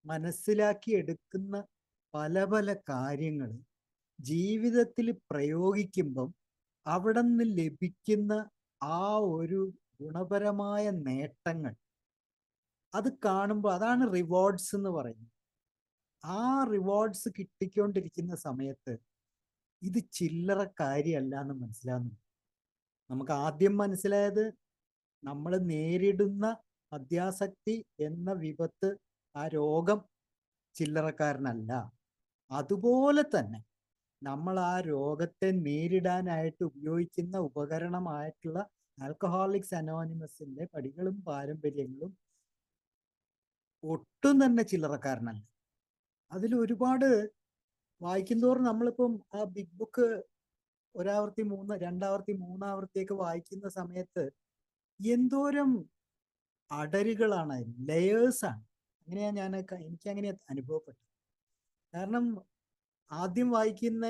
മനസ്സിലാക്കി എടുക്കുന്ന പല പല കാര്യങ്ങൾ ജീവിതത്തിൽ പ്രയോഗിക്കുമ്പം അവിടെ നിന്ന് ലഭിക്കുന്ന ആ ഒരു ഗുണപരമായ നേട്ടങ്ങൾ അത് കാണുമ്പോൾ അതാണ് റിവാർഡ്സ് എന്ന് പറയുന്നത്. ആ റിവാർഡ്സ് കിട്ടിക്കൊണ്ടിരിക്കുന്ന സമയത്ത് ഇത് ചില്ലറ കാര്യമല്ല എന്ന് മനസ്സിലാകുന്നു. നമുക്ക് ആദ്യം മനസ്സിലായത് നമ്മൾ നേരിടുന്ന മദ്യാസക്തി എന്ന വിപത്ത്, ആ രോഗം ചില്ലറക്കാരനല്ല. അതുപോലെ തന്നെ നമ്മൾ ആ രോഗത്തെ നേരിടാനായിട്ട് ഉപയോഗിക്കുന്ന ഉപകരണമായിട്ടുള്ള ആൽക്കഹോളിക്സ് അനോണിമസിന്റെ പടികളും പാരമ്പര്യങ്ങളും ഒട്ടും തന്നെ ചില്ലറക്കാരനല്ല. അതിൽ ഒരുപാട് വായിക്കുന്തോറും നമ്മളിപ്പം ആ ബിഗ് ബുക്ക് ഒരാവർത്തി രണ്ടാവർത്തി മൂന്നാവർത്തിയൊക്കെ വായിക്കുന്ന സമയത്ത് എന്തോരം അടരുകളാണ്, ലെയേഴ്സാണ്. അങ്ങനെയാണ് എനിക്കങ്ങനെ അനുഭവപ്പെട്ടത്. കാരണം ആദ്യം വായിക്കുന്ന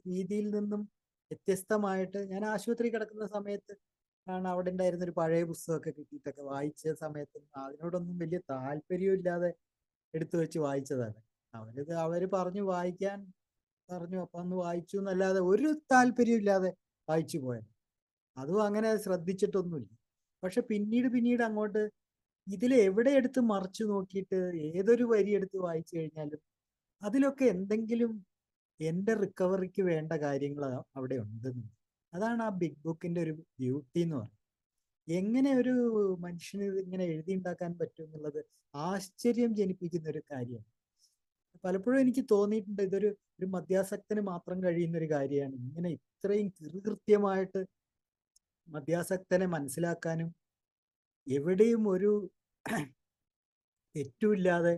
രീതിയിൽ നിന്നും വ്യത്യസ്തമായിട്ട് ഞാൻ ആശുപത്രി കിടക്കുന്ന സമയത്ത് ആണ് അവിടെ ഉണ്ടായിരുന്ന ഒരു പഴയ പുസ്തകമൊക്കെ കിട്ടിയിട്ടൊക്കെ വായിച്ച സമയത്ത് അതിനോടൊന്നും വലിയ താല്പര്യവും ഇല്ലാതെ എടുത്തു വെച്ച് വായിച്ചതാണ്. അവര് പറഞ്ഞു വായിക്കാൻ പറഞ്ഞു, അപ്പൊ അന്ന് വായിച്ചു എന്നല്ലാതെ ഒരു താല്പര്യവും ഇല്ലാതെ വായിച്ചു പോയത്. അതും അങ്ങനെ ശ്രദ്ധിച്ചിട്ടൊന്നുമില്ല. പക്ഷെ പിന്നീട് അങ്ങോട്ട് ഇതിൽ എവിടെ എടുത്ത് മറിച്ചു നോക്കിയിട്ട് ഏതൊരു വരി എടുത്ത് വായിച്ചു കഴിഞ്ഞാലും അതിലൊക്കെ എന്തെങ്കിലും എൻ്റെ റിക്കവറിക്ക് വേണ്ട കാര്യങ്ങൾ അവിടെ ഉണ്ടെന്ന്. അതാണ് ആ ബിഗ് ബുക്കിന്റെ ഒരു ബ്യൂട്ടി എന്ന് പറയുന്നത്. എങ്ങനെ ഒരു മനുഷ്യന് ഇങ്ങനെ എഴുതി ഉണ്ടാക്കാൻ പറ്റും എന്നുള്ളത് ആശ്ചര്യം ജനിപ്പിക്കുന്ന ഒരു കാര്യമാണ്. പലപ്പോഴും എനിക്ക് തോന്നിയിട്ടുണ്ട് ഒരു മദ്യാസക്തന് മാത്രം കഴിയുന്ന ഒരു കാര്യമാണ് ഇങ്ങനെ ഇത്രയും കൃത്യമായിട്ട് മദ്യാസക്തനെ മനസ്സിലാക്കാനും എവിടെയും ഒരു തെറ്റുമില്ലാതെ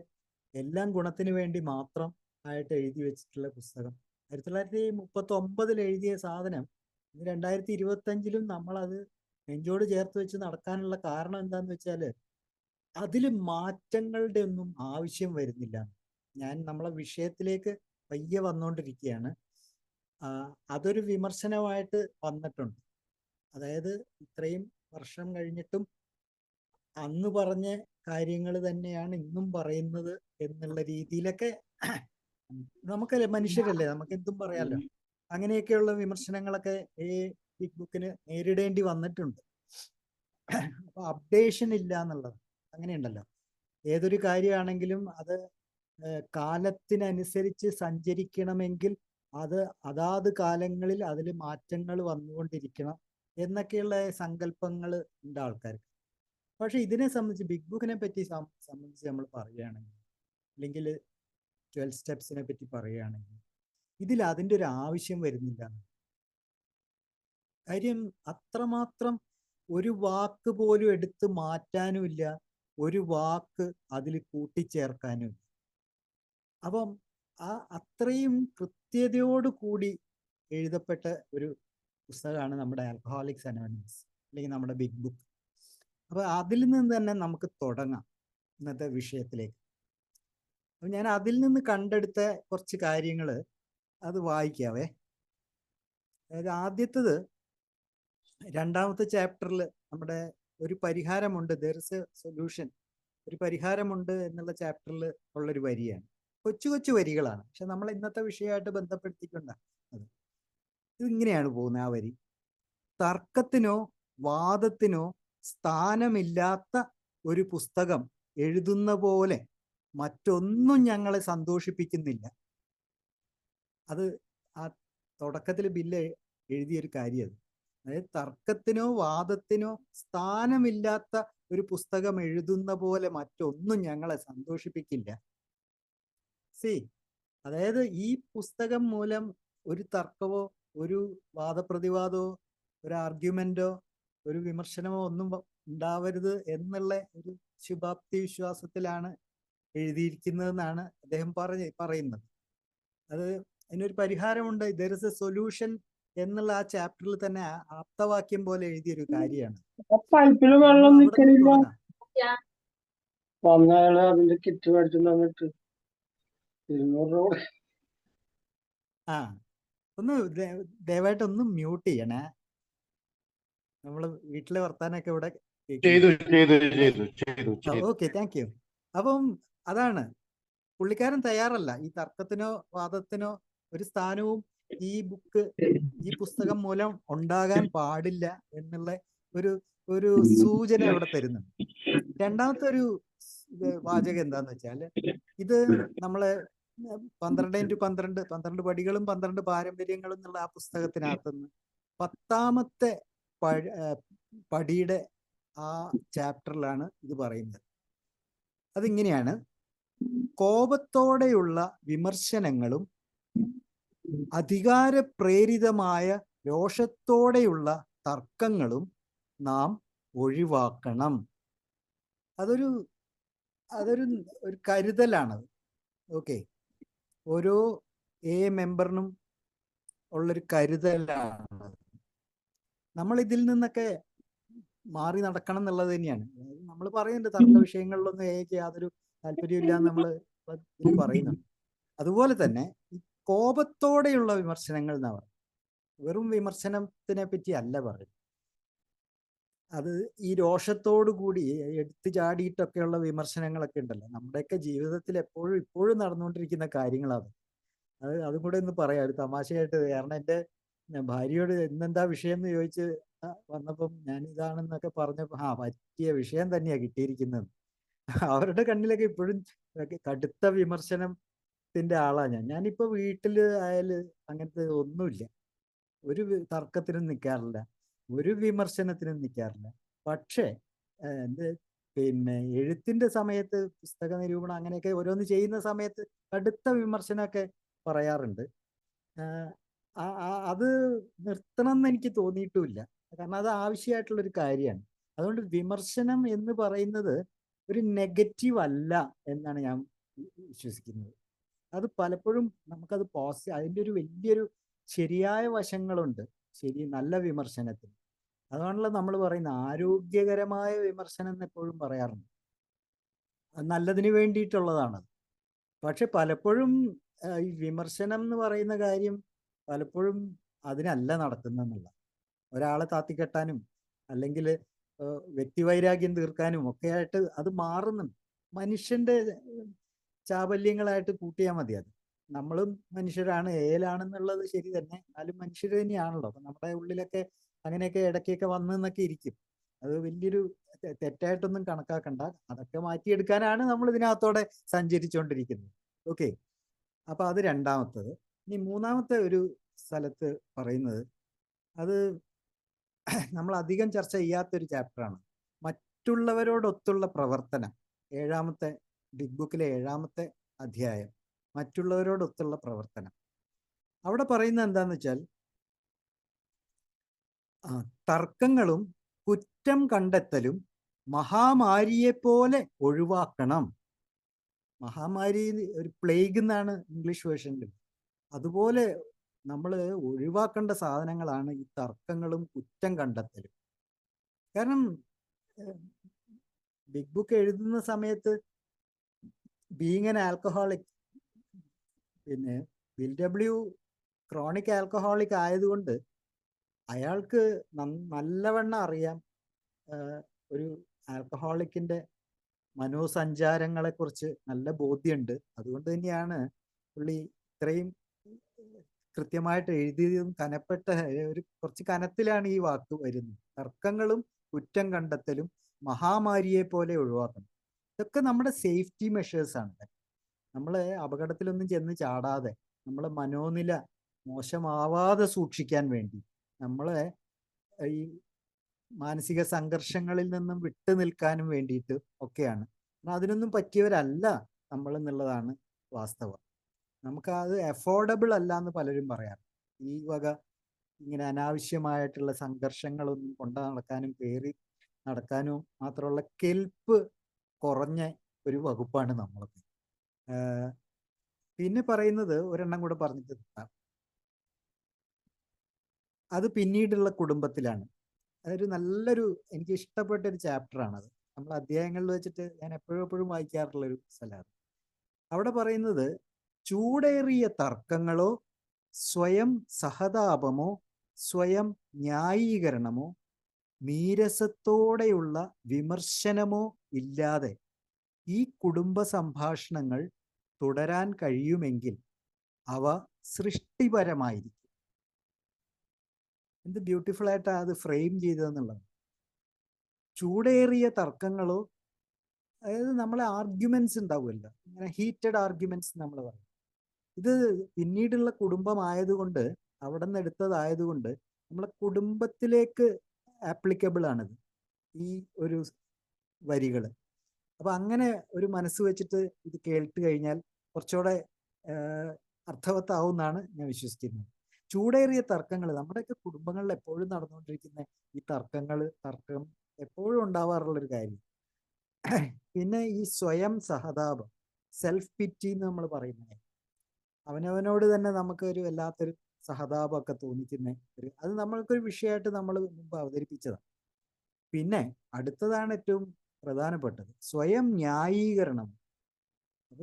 എല്ലാം ഗുണത്തിന് വേണ്ടി മാത്രം ആയിട്ട് എഴുതി വെച്ചിട്ടുള്ള പുസ്തകം. 1939 എഴുതിയ സാധനം 2025 നമ്മളത് നെഞ്ചോട് ചേർത്ത് വെച്ച് നടക്കാനുള്ള കാരണം എന്താന്ന് വെച്ചാല് അതിൽ മാറ്റങ്ങളുടെ ഒന്നും ആവശ്യം വരുന്നില്ല. നമ്മളെ വിഷയത്തിലേക്ക് പയ്യെ വന്നുകൊണ്ടിരിക്കുകയാണ്. അതൊരു വിമർശനമായിട്ട് വന്നിട്ടുണ്ട്. അതായത് ഇത്രയും വർഷം കഴിഞ്ഞിട്ടും അന്ന് പറഞ്ഞ കാര്യങ്ങൾ തന്നെയാണ് ഇന്നും പറയുന്നത് എന്നുള്ള രീതിയിലൊക്കെ നമുക്കല്ലേ, മനുഷ്യരല്ലേ, നമുക്ക് എന്തും പറയാലോ. അങ്ങനെയൊക്കെയുള്ള വിമർശനങ്ങളൊക്കെ ഈ ബിഗ് ബുക്കിന് നേരിടേണ്ടി വന്നിട്ടുണ്ട്. അപ്പൊ അപ്ഡേഷൻ ഇല്ല എന്നുള്ളത് അങ്ങനെയുണ്ടല്ലോ. ഏതൊരു കാര്യമാണെങ്കിലും അത് കാലത്തിനനുസരിച്ച് സഞ്ചരിക്കണമെങ്കിൽ അതാത് കാലങ്ങളിൽ അതിൽ മാറ്റങ്ങൾ വന്നുകൊണ്ടിരിക്കണം എന്നൊക്കെയുള്ള സങ്കല്പങ്ങൾ ഉണ്ട് ആൾക്കാർക്ക്. പക്ഷെ ഇതിനെ സംബന്ധിച്ച് ബിഗ് ബുക്കിനെ പറ്റി സംബന്ധിച്ച് നമ്മൾ പറയുകയാണെങ്കിൽ, അല്ലെങ്കിൽ 12 സ്റ്റെപ്സിനെ പറ്റി പറയുകയാണെങ്കിൽ ഇതിൽ അതിൻ്റെ ഒരു ആവശ്യം വരുന്നില്ല. കാര്യം അത്രമാത്രം ഒരു വാക്ക് പോലും എടുത്ത് മാറ്റാനുമില്ല, ഒരു വാക്ക് അതിൽ കൂട്ടിച്ചേർക്കാനുമില്ല. അപ്പം അത്രയും കൃത്യതയോട് കൂടി എഴുതപ്പെട്ട ഒരു പുസ്തകമാണ് നമ്മുടെ ആൽക്കഹോളിക്സ് അനോണിമസ് അല്ലെങ്കിൽ നമ്മുടെ ബിഗ് ബുക്ക്. അപ്പൊ അതിൽ നിന്ന് തന്നെ നമുക്ക് തുടങ്ങാം ഇന്നത്തെ വിഷയത്തിലേക്ക്. അപ്പൊ ഞാൻ അതിൽ നിന്ന് കണ്ടെടുത്ത കുറച്ച് കാര്യങ്ങൾ അത് വായിക്കാവേ. അതായത് ആദ്യത്തത് 2ാമത്തെ ചാപ്റ്ററിൽ നമ്മുടെ ഒരു പരിഹാരമുണ്ട്, ദർ ഇസ് എ സൊല്യൂഷൻ, ഒരു പരിഹാരമുണ്ട് എന്നുള്ള ചാപ്റ്ററിൽ ഉള്ളൊരു വരിയാണ്. കൊച്ചു കൊച്ചു വരികളാണ്, പക്ഷെ നമ്മൾ ഇന്നത്തെ വിഷയമായിട്ട് ബന്ധപ്പെടുത്തിക്കൊണ്ട ഇതിങ്ങനെയാണ് പോകുന്നത് ആ വരി. തർക്കത്തിനോ വാദത്തിനോ സ്ഥാനമില്ലാത്ത ഒരു പുസ്തകം എഴുതുന്ന പോലെ മറ്റൊന്നും ഞങ്ങളെ സന്തോഷിപ്പിക്കുന്നില്ല. അത് ആ തുടക്കത്തിൽ ബില്ല് എഴുതിയൊരു കാര്യം. അതായത് തർക്കത്തിനോ വാദത്തിനോ സ്ഥാനമില്ലാത്ത ഒരു പുസ്തകം എഴുതുന്ന പോലെ മറ്റൊന്നും ഞങ്ങളെ സന്തോഷിപ്പിക്കില്ല. അതായത് ഈ പുസ്തകം മൂലം ഒരു തർക്കമോ ഒരു വാദപ്രതിവാദമോ ഒരു ആർഗ്യുമെന്റോ ഒരു വിമർശനമോ ഒന്നും ഉണ്ടാവരുത് എന്നുള്ള ഒരു ശുഭാപ്തി വിശ്വാസത്തിലാണ് എഴുതിയിരിക്കുന്നതെന്നാണ് അദ്ദേഹം പറയുന്നത്. അത് അതിനൊരു പരിഹാരമുണ്ട്, ദർ ഇസ് എ സൊല്യൂഷൻ എന്നുള്ള ആ ചാപ്റ്ററിൽ തന്നെ ആപ്തവാക്യം പോലെ എഴുതിയൊരു കാര്യമാണ്. പൈപ്പില് വെള്ളം നിൽക്കണില്ല. വന്നയാള് അതിന്റെ കിറ്റ് മേടിച്ചു തന്നിട്ട് 200 രൂപ. ഒന്ന് ദയവായിട്ട് ഒന്ന് മ്യൂട്ട് ചെയ്യണേ. നമ്മള് വീട്ടിലെ വർത്താനൊക്കെ ഇവിടെ ഓക്കെ, താങ്ക് യു. അപ്പം അതാണ് പുള്ളിക്കാരൻ തയ്യാറല്ല ഈ തർക്കത്തിനോ വാദത്തിനോ ഒരു സ്ഥാനവും ഈ പുസ്തകം മൂലം ഉണ്ടാകാൻ പാടില്ല എന്നുള്ള ഒരു ഒരു സൂചന ഇവിടെ തരുന്നുണ്ട്. രണ്ടാമത്തെ ഒരു വാചകം എന്താന്ന് വെച്ചാല്, ഇത് നമ്മളെ 12 പടികളും 12 പാരമ്പര്യങ്ങളും എന്നുള്ള ആ പുസ്തകത്തിനകത്തുനിന്ന് 10ാമത്തെ പടിയുടെ ആ ചാപ്റ്ററിലാണ് ഇത് പറയുന്നത്. അതിങ്ങനെയാണ്: കോപത്തോടെയുള്ള വിമർശനങ്ങളും അധികാരപ്രേരിതമായ രോഷത്തോടെയുള്ള തർക്കങ്ങളും നാം ഒഴിവാക്കണം. അതൊരു ഒരു കരുതലാണ്. ഓക്കെ, ഓരോ മെമ്പറിനും ഉള്ളൊരു കരുതലാണ്. നമ്മൾ ഇതിൽ നിന്നൊക്കെ മാറി നടക്കണം എന്നുള്ളത് തന്നെയാണ്. നമ്മൾ പറയുന്നുണ്ട് തർക്ക വിഷയങ്ങളിലൊന്നും യാതൊരു താല്പര്യമില്ല എന്ന് നമ്മൾ പറയുന്നുണ്ട്. അതുപോലെ തന്നെ ഈ കോപത്തോടെയുള്ള വിമർശനങ്ങൾ എന്നാ പറയുന്നത്. വെറും വിമർശനത്തിനെ പറ്റി അല്ല പറയുന്നത്. അത് ഈ രോഷത്തോടു കൂടി എടുത്തു ചാടിയിട്ടൊക്കെയുള്ള വിമർശനങ്ങളൊക്കെ ഉണ്ടല്ലോ, നമ്മുടെയൊക്കെ ജീവിതത്തിൽ ഇപ്പോഴും നടന്നുകൊണ്ടിരിക്കുന്ന കാര്യങ്ങളാണ്. അതും കൂടെ ഒന്ന് പറയാം ഒരു തമാശയായിട്ട്. കാരണം എൻ്റെ ഭാര്യയോട് ഇന്നെന്താ വിഷയം എന്ന് ചോദിച്ച് വന്നപ്പം ഞാൻ ഇതാണെന്നൊക്കെ പറഞ്ഞപ്പോൾ പറ്റിയ വിഷയം തന്നെയാ കിട്ടിയിരിക്കുന്നത്. അവരുടെ കണ്ണിലൊക്കെ ഇപ്പോഴും കടുത്ത വിമർശനത്തിന്റെ ആളാ ഞാനിപ്പോ വീട്ടില് ആയാല് അങ്ങനത്തെ ഒന്നുമില്ല. ഒരു തർക്കത്തിനും നിൽക്കാറില്ല, ഒരു വിമർശനത്തിനും നിൽക്കാറില്ല. പക്ഷേ എഴുത്തിന്റെ സമയത്ത്, പുസ്തക നിരൂപണം അങ്ങനെയൊക്കെ ഓരോന്ന് ചെയ്യുന്ന സമയത്ത് കടുത്ത വിമർശനമൊക്കെ പറയാറുണ്ട്. അത് നിർത്തണം എന്ന് എനിക്ക് തോന്നിയിട്ടുമില്ല. കാരണം അത് ആവശ്യമായിട്ടുള്ളൊരു കാര്യമാണ്. അതുകൊണ്ട് വിമർശനം എന്ന് പറയുന്നത് ഒരു നെഗറ്റീവ് അല്ല എന്നാണ് ഞാൻ വിശ്വസിക്കുന്നത്. അത് പലപ്പോഴും നമുക്കത് അതിൻ്റെ ഒരു വലിയൊരു ശരിയായ വശങ്ങളുണ്ട് നല്ല വിമർശനത്തിന്. അതാണല്ലോ നമ്മൾ പറയുന്ന ആരോഗ്യകരമായ വിമർശനം എന്ന് എപ്പോഴും പറയാറുണ്ട്. നല്ലതിന് വേണ്ടിയിട്ടുള്ളതാണ്. പക്ഷെ പലപ്പോഴും ഈ വിമർശനം എന്ന് പറയുന്ന കാര്യം പലപ്പോഴും അതിനല്ല നടക്കുന്നെന്നുള്ള, ഒരാളെ താത്തിക്കെട്ടാനും അല്ലെങ്കിൽ വ്യക്തിവൈരാഗ്യം തീർക്കാനും ഒക്കെ ആയിട്ട് അത് മാറുന്നുണ്ട്. മനുഷ്യന്റെ ചാബല്യങ്ങളായിട്ട് കൂട്ടിയാൽ മതി. അത് നമ്മളും മനുഷ്യരാണ്, ഏലാണെന്നുള്ളത് ശരി തന്നെ, എന്നാലും മനുഷ്യർ തന്നെയാണല്ലോ. അപ്പൊ നമ്മുടെ ഉള്ളിലൊക്കെ അങ്ങനെയൊക്കെ ഇടയ്ക്കൊക്കെ വന്നെന്നൊക്കെ ഇരിക്കും. അത് വലിയൊരു തെറ്റായിട്ടൊന്നും കണക്കാക്കണ്ട. അതൊക്കെ മാറ്റിയെടുക്കാനാണ് നമ്മൾ ഇതിനകത്തോടെ സഞ്ചരിച്ചുകൊണ്ടിരിക്കുന്നത്. ഓക്കെ, അപ്പൊ അത് രണ്ടാമത്തത്. ഇനി മൂന്നാമത്തെ ഒരു സ്ഥലത്ത് പറയുന്നത്, അത് നമ്മൾ അധികം ചർച്ച ചെയ്യാത്തൊരു ചാപ്റ്ററാണ്. മറ്റുള്ളവരോടൊത്തുള്ള പ്രവർത്തനം. ബിഗ് ബുക്കിലെ 7ാമത്തെ അധ്യായം, മറ്റുള്ളവരോടൊത്തുള്ള പ്രവർത്തനം. അവിടെ പറയുന്നത് എന്താന്ന് വെച്ചാൽ, തർക്കങ്ങളും കുറ്റം കണ്ടെത്തലും മഹാമാരിയെപ്പോലെ ഒഴിവാക്കണം. മഹാമാരി ഒരു പ്ലേഗ് എന്നാണ് ഇംഗ്ലീഷ് വേർഷനിൽ. അതുപോലെ നമ്മൾ ഒഴിവാക്കേണ്ട സാധനങ്ങളാണ് ഈ തർക്കങ്ങളും കുറ്റം കണ്ടെത്തലും. കാരണം ബിഗ് ബുക്ക് എഴുതുന്ന സമയത്ത് being an alcoholic, bill W chronic alcoholic ആയതുകൊണ്ട് അയാൾക്ക് നല്ലവണ്ണം അറിയാം ഒരു ആൽക്കഹോളിക്കിന്റെ മനോസഞ്ചാരങ്ങളെ കുറിച്ച് നല്ല ബോധ്യമുണ്ട്. അതുകൊണ്ട് തന്നെയാണ് പുള്ളി ഇത്രയും കൃത്യമായിട്ട് എഴുതിയതും കുറച്ച് കനത്തിലാണ് ഈ വാക്ക് വരുന്നത്. തർക്കങ്ങളും കുറ്റം കണ്ടെത്തലും മഹാമാരിയെ പോലെ ഒഴിവാക്കണം. ഇതൊക്കെ നമ്മുടെ സേഫ്റ്റി മെഷേഴ്സാണ്. നമ്മളെ അപകടത്തിലൊന്നും ചെന്ന് ചാടാതെ, നമ്മളെ മനോനില മോശമാവാതെ സൂക്ഷിക്കാൻ വേണ്ടി, നമ്മളെ ഈ മാനസിക സംഘർഷങ്ങളിൽ നിന്നും വിട്ടു നിൽക്കാനും വേണ്ടിയിട്ട് ഒക്കെയാണ്. അതിനൊന്നും പറ്റിയവരല്ല നമ്മൾ എന്നുള്ളതാണ് വാസ്തവം. നമുക്കത് അഫോർഡബിൾ അല്ല എന്ന് പലരും പറയാറ്. ഈ വക ഇങ്ങനെ അനാവശ്യമായിട്ടുള്ള സംഘർഷങ്ങളൊന്നും കൊണ്ടു നടക്കാനും കയറി നടക്കാനും മാത്രമുള്ള കെൽപ്പ് കുറഞ്ഞ ഒരു വകുപ്പാണ് നമ്മളൊക്കെ. പിന്നെ പറയുന്നത് ഒരെണ്ണം കൂടെ പറഞ്ഞിട്ട്, അത് പിന്നീടുള്ള കുടുംബത്തിലാണ്. അതൊരു എനിക്ക് ഇഷ്ടപ്പെട്ട ഒരു ചാപ്റ്ററാണത്. നമ്മൾ അധ്യായങ്ങളിൽ വെച്ചിട്ട് ഞാൻ എപ്പോഴും വായിക്കാറുള്ളൊരു സ്ഥലമാണ്. അവിടെ പറയുന്നത്, ചൂടേറിയ തർക്കങ്ങളോ സ്വയം സഹതാപമോ സ്വയം ന്യായീകരണമോ നീരസത്തോടെയുള്ള വിമർശനമോ ഇല്ലാതെ ഈ കുടുംബ സംഭാഷണങ്ങൾ തുടരാൻ കഴിയുമെങ്കിൽ അവ സൃഷ്ടിപരമായിരിക്കും. എന്ത് ബ്യൂട്ടിഫുൾ ആയിട്ടാണ് അത് ഫ്രെയിം ചെയ്തതെന്നുള്ളത്. ചൂടേറിയ തർക്കങ്ങളോ, അതായത് നമ്മളെ ആർഗ്യുമെന്റ്സ് ഉണ്ടാവുമല്ലോ, ഇങ്ങനെ ഹീറ്റഡ് ആർഗ്യുമെന്റ്സ് നമ്മൾ പറയും. ഇത് പിന്നീടുള്ള കുടുംബമായതുകൊണ്ട്, അവിടെ നിന്ന് എടുത്തതായതുകൊണ്ട് നമ്മളെ കുടുംബത്തിലേക്ക് ആപ്ലിക്കബിൾ ആണിത്, ഈ ഒരു വരികൾ. അപ്പൊ അങ്ങനെ ഒരു മനസ്സ് വെച്ചിട്ട് ഇത് കേട്ട് കഴിഞ്ഞാൽ കുറച്ചുകൂടെ അർത്ഥവത്താവും എന്നാണ് ഞാൻ വിശ്വസിക്കുന്നത്. ചൂടേറിയ തർക്കങ്ങൾ നമ്മുടെയൊക്കെ കുടുംബങ്ങളിൽ എപ്പോഴും നടന്നുകൊണ്ടിരിക്കുന്ന ഈ തർക്കം എപ്പോഴും ഉണ്ടാവാറുള്ളൊരു കാര്യം. പിന്നെ ഈ സ്വയം സഹതാപം, സെൽഫ് പിറ്റി എന്ന് നമ്മൾ പറയുന്നത്, അവനവനോട് തന്നെ നമുക്ക് ഒരു വല്ലാത്തൊരു സഹതാപമൊക്കെ തോന്നിക്കുന്ന അത് നമ്മൾക്കൊരു വിഷയമായിട്ട് നമ്മൾ മുമ്പ് അവതരിപ്പിച്ചതാണ്. പിന്നെ അടുത്തതാണ് ഏറ്റവും പ്രധാനപ്പെട്ടത്, സ്വയം ന്യായീകരണം. അത്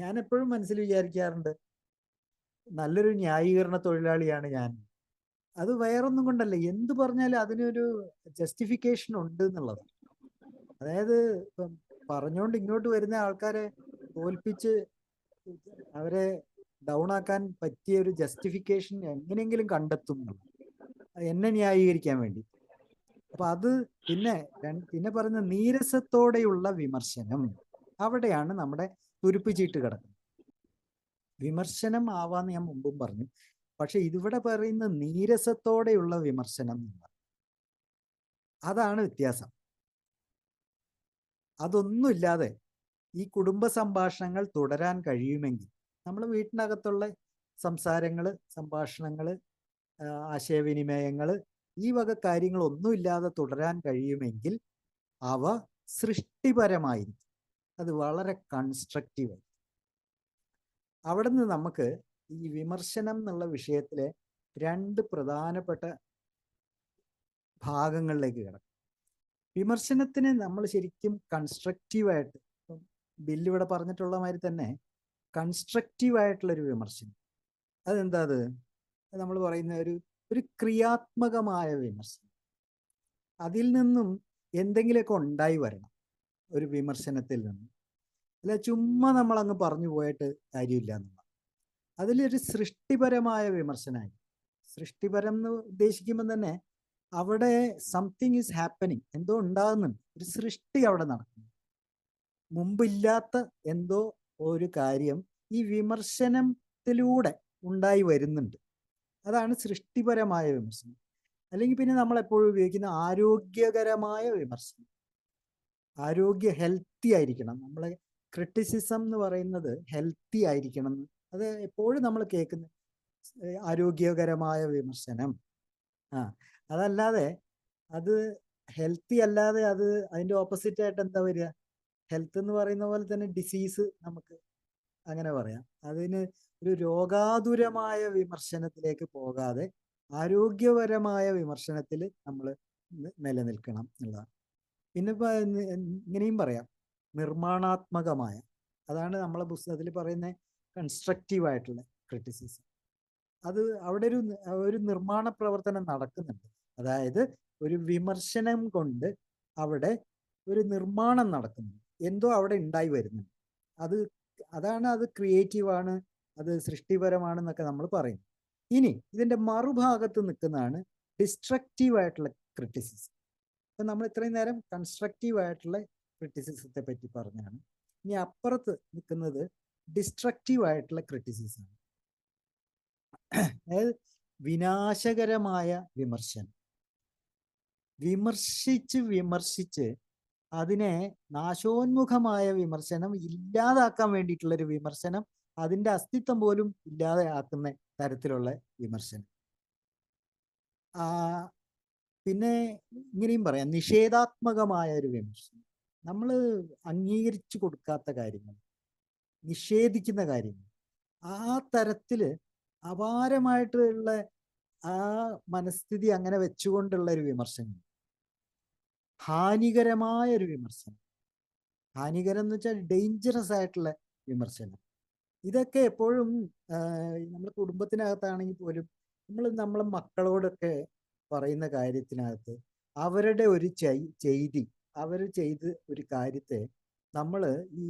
ഞാൻ എപ്പോഴും മനസ്സിൽ വിചാരിക്കാറുണ്ട്, നല്ലൊരു ന്യായീകരണ തൊഴിലാളിയാണ് ഞാൻ. അത് വേറൊന്നും കൊണ്ടല്ല, എന്ത് പറഞ്ഞാലും അതിനൊരു ജസ്റ്റിഫിക്കേഷൻ ഉണ്ട് എന്നുള്ളത്. അതായത് ഇപ്പം പറഞ്ഞുകൊണ്ട് ഇങ്ങോട്ട് വരുന്ന ആൾക്കാരെ തോൽപ്പിച്ച് അവരെ ഡൗൺ ആക്കാൻ പറ്റിയ ഒരു ജസ്റ്റിഫിക്കേഷൻ എങ്ങനെയെങ്കിലും കണ്ടെത്തും എന്നുള്ളത്, എന്നെ ന്യായീകരിക്കാൻ വേണ്ടി. അപ്പൊ അത് പിന്നെ പറയുന്ന നീരസത്തോടെയുള്ള വിമർശനം, അവിടെയാണ് നമ്മുടെ തുരുപ്പ് ചീട്ട് കിടക്കുന്നത്. വിമർശനം ആവാന്ന് ഞാൻ മുമ്പും പറഞ്ഞു, പക്ഷെ ഇതിവിടെ പറയുന്ന നീരസത്തോടെയുള്ള വിമർശനം എന്നുള്ളത്, അതാണ് വ്യത്യാസം. അതൊന്നുമില്ലാതെ ഈ കുടുംബ സംഭാഷണങ്ങൾ തുടരാൻ കഴിയുമെങ്കിൽ, നമ്മൾ വീട്ടിനകത്തുള്ള സംഭാഷണങ്ങൾ, ആശയവിനിമയങ്ങൾ, ഈ വക കാര്യങ്ങളൊന്നുമില്ലാതെ തുടരാൻ കഴിയുമെങ്കിൽ അവ സൃഷ്ടിപരമായിരിക്കും. അത് വളരെ കൺസ്ട്രക്റ്റീവായി. അവിടെ നിന്ന് നമുക്ക് ഈ വിമർശനം എന്നുള്ള വിഷയത്തിലെ രണ്ട് പ്രധാനപ്പെട്ട ഭാഗങ്ങളിലേക്ക് കിടക്കും. വിമർശനത്തിന് നമ്മൾ ശരിക്കും കൺസ്ട്രക്റ്റീവായിട്ട്, ബില്ലിവിടെ പറഞ്ഞിട്ടുള്ള മാതിരി തന്നെ കൺസ്ട്രക്റ്റീവായിട്ടുള്ളൊരു വിമർശനം, അതെന്താ? അത് നമ്മൾ പറയുന്ന ഒരു ക്രിയാത്മകമായ വിമർശനം. അതിൽ നിന്നും എന്തെങ്കിലുമൊക്കെ ഉണ്ടായി വരണം ഒരു വിമർശനത്തിൽ നിന്നും. അല്ല ചുമ്മാ നമ്മളങ്ങ് പറഞ്ഞു പോയിട്ട് കാര്യമില്ല എന്നുള്ള, അതിലൊരു സൃഷ്ടിപരമായ വിമർശനമായി. സൃഷ്ടിപരം എന്ന് ഉദ്ദേശിക്കുമ്പോൾ തന്നെ അവിടെ സംതിങ് ഈസ് ഹാപ്പനിങ്, എന്തോ ഉണ്ടാകുന്നുണ്ട്, ഒരു സൃഷ്ടി അവിടെ നടക്കുന്നു. മുമ്പില്ലാത്ത എന്തോ ഒരു കാര്യം ഈ വിമർശനത്തിലൂടെ ഉണ്ടായി വരുന്നുണ്ട്. അതാണ് സൃഷ്ടിപരമായ വിമർശനം. അല്ലെങ്കിൽ പിന്നെ നമ്മൾ എപ്പോഴും ഉപയോഗിക്കുന്ന ആരോഗ്യകരമായ വിമർശനം. ഹെൽത്തി ആയിരിക്കണം. നമ്മളെ ക്രിറ്റിസിസം എന്ന് പറയുന്നത് ഹെൽത്തി ആയിരിക്കണം. അത് എപ്പോഴും നമ്മൾ കേൾക്കുന്ന ആരോഗ്യകരമായ വിമർശനം. അതല്ലാതെ അത് ഹെൽത്തി അല്ലാതെ അത് അതിൻ്റെ ഓപ്പോസിറ്റ് ആയിട്ട് എന്താ വരിക? ഹെൽത്ത് എന്ന് പറയുന്ന പോലെ തന്നെ ഡിസീസ് നമുക്ക് അങ്ങനെ പറയാം. അതിന് ഒരു രോഗാതുരമായ വിമർശനത്തിലേക്ക് പോകാതെ ആരോഗ്യപരമായ വിമർശനത്തിൽ നമ്മൾ നിലനിൽക്കണം എന്നുള്ളതാണ്. പിന്നെ ഇങ്ങനെയും പറയാം, നിർമ്മാണാത്മകമായ, അതാണ് നമ്മളെ പുസ്തകത്തിൽ പറയുന്ന കൺസ്ട്രക്റ്റീവ് ആയിട്ടുള്ള ക്രിറ്റിസിസം. അത് അവിടെ ഒരു നിർമ്മാണ പ്രവർത്തനം നടക്കുന്നുണ്ട്. അതായത് ഒരു വിമർശനം കൊണ്ട് അവിടെ ഒരു നിർമ്മാണം നടക്കുന്നു, എന്തോ അവിടെ ഉണ്ടായി വരുന്നുണ്ട്. അതാണ് അത് ക്രിയേറ്റീവാണ്, അത് സൃഷ്ടിപരമാണെന്നൊക്കെ നമ്മൾ പറയും. ഇനി ഇതിൻ്റെ മറുഭാഗത്ത് നിൽക്കുന്നതാണ് ഡിസ്ട്രക്റ്റീവ് ആയിട്ടുള്ള ക്രിറ്റിസിസം. അപ്പം നമ്മൾ ഇത്രയും നേരം കൺസ്ട്രക്റ്റീവ് ആയിട്ടുള്ള ക്രിറ്റിസിസത്തെ പറ്റി പറഞ്ഞാണ്. ഇനി അപ്പുറത്ത് നിൽക്കുന്നത് ഡിസ്ട്രക്റ്റീവ് ആയിട്ടുള്ള ക്രിറ്റിസിസം, അതായത് വിനാശകരമായ വിമർശനം. വിമർശിച്ച് അതിനെ നാശോന്മുഖമായ വിമർശനം, ഇല്ലാതാക്കാൻ വേണ്ടിയിട്ടുള്ളൊരു വിമർശനം, അതിൻ്റെ അസ്തിത്വം പോലും ഇല്ലാതെ ആക്കുന്ന തരത്തിലുള്ള വിമർശനം. പിന്നെ ഇങ്ങനെയും പറയാം, നിഷേധാത്മകമായ ഒരു വിമർശനം. നമ്മൾ അംഗീകരിച്ചു കൊടുക്കാത്ത കാര്യങ്ങൾ, നിഷേധിക്കുന്ന കാര്യങ്ങൾ, ആ തരത്തിൽ അപാരമായിട്ടുള്ള ആ മനസ്ഥിതി അങ്ങനെ വെച്ചുകൊണ്ടുള്ള ഒരു വിമർശനം. ഹാനികരമായ ഒരു വിമർശനം, ഹാനികരം എന്ന് വെച്ചാൽ ഡേഞ്ചറസ് ആയിട്ടുള്ള വിമർശനം. ഇതൊക്കെ എപ്പോഴും നമ്മുടെ കുടുംബത്തിനകത്താണെങ്കിൽ പോലും നമ്മളെ മക്കളോടൊക്കെ പറയുന്ന കാര്യത്തിനകത്ത് അവരുടെ ഒരു ചെയ്തി, അവർ ചെയ്ത് ഒരു കാര്യത്തെ നമ്മൾ ഈ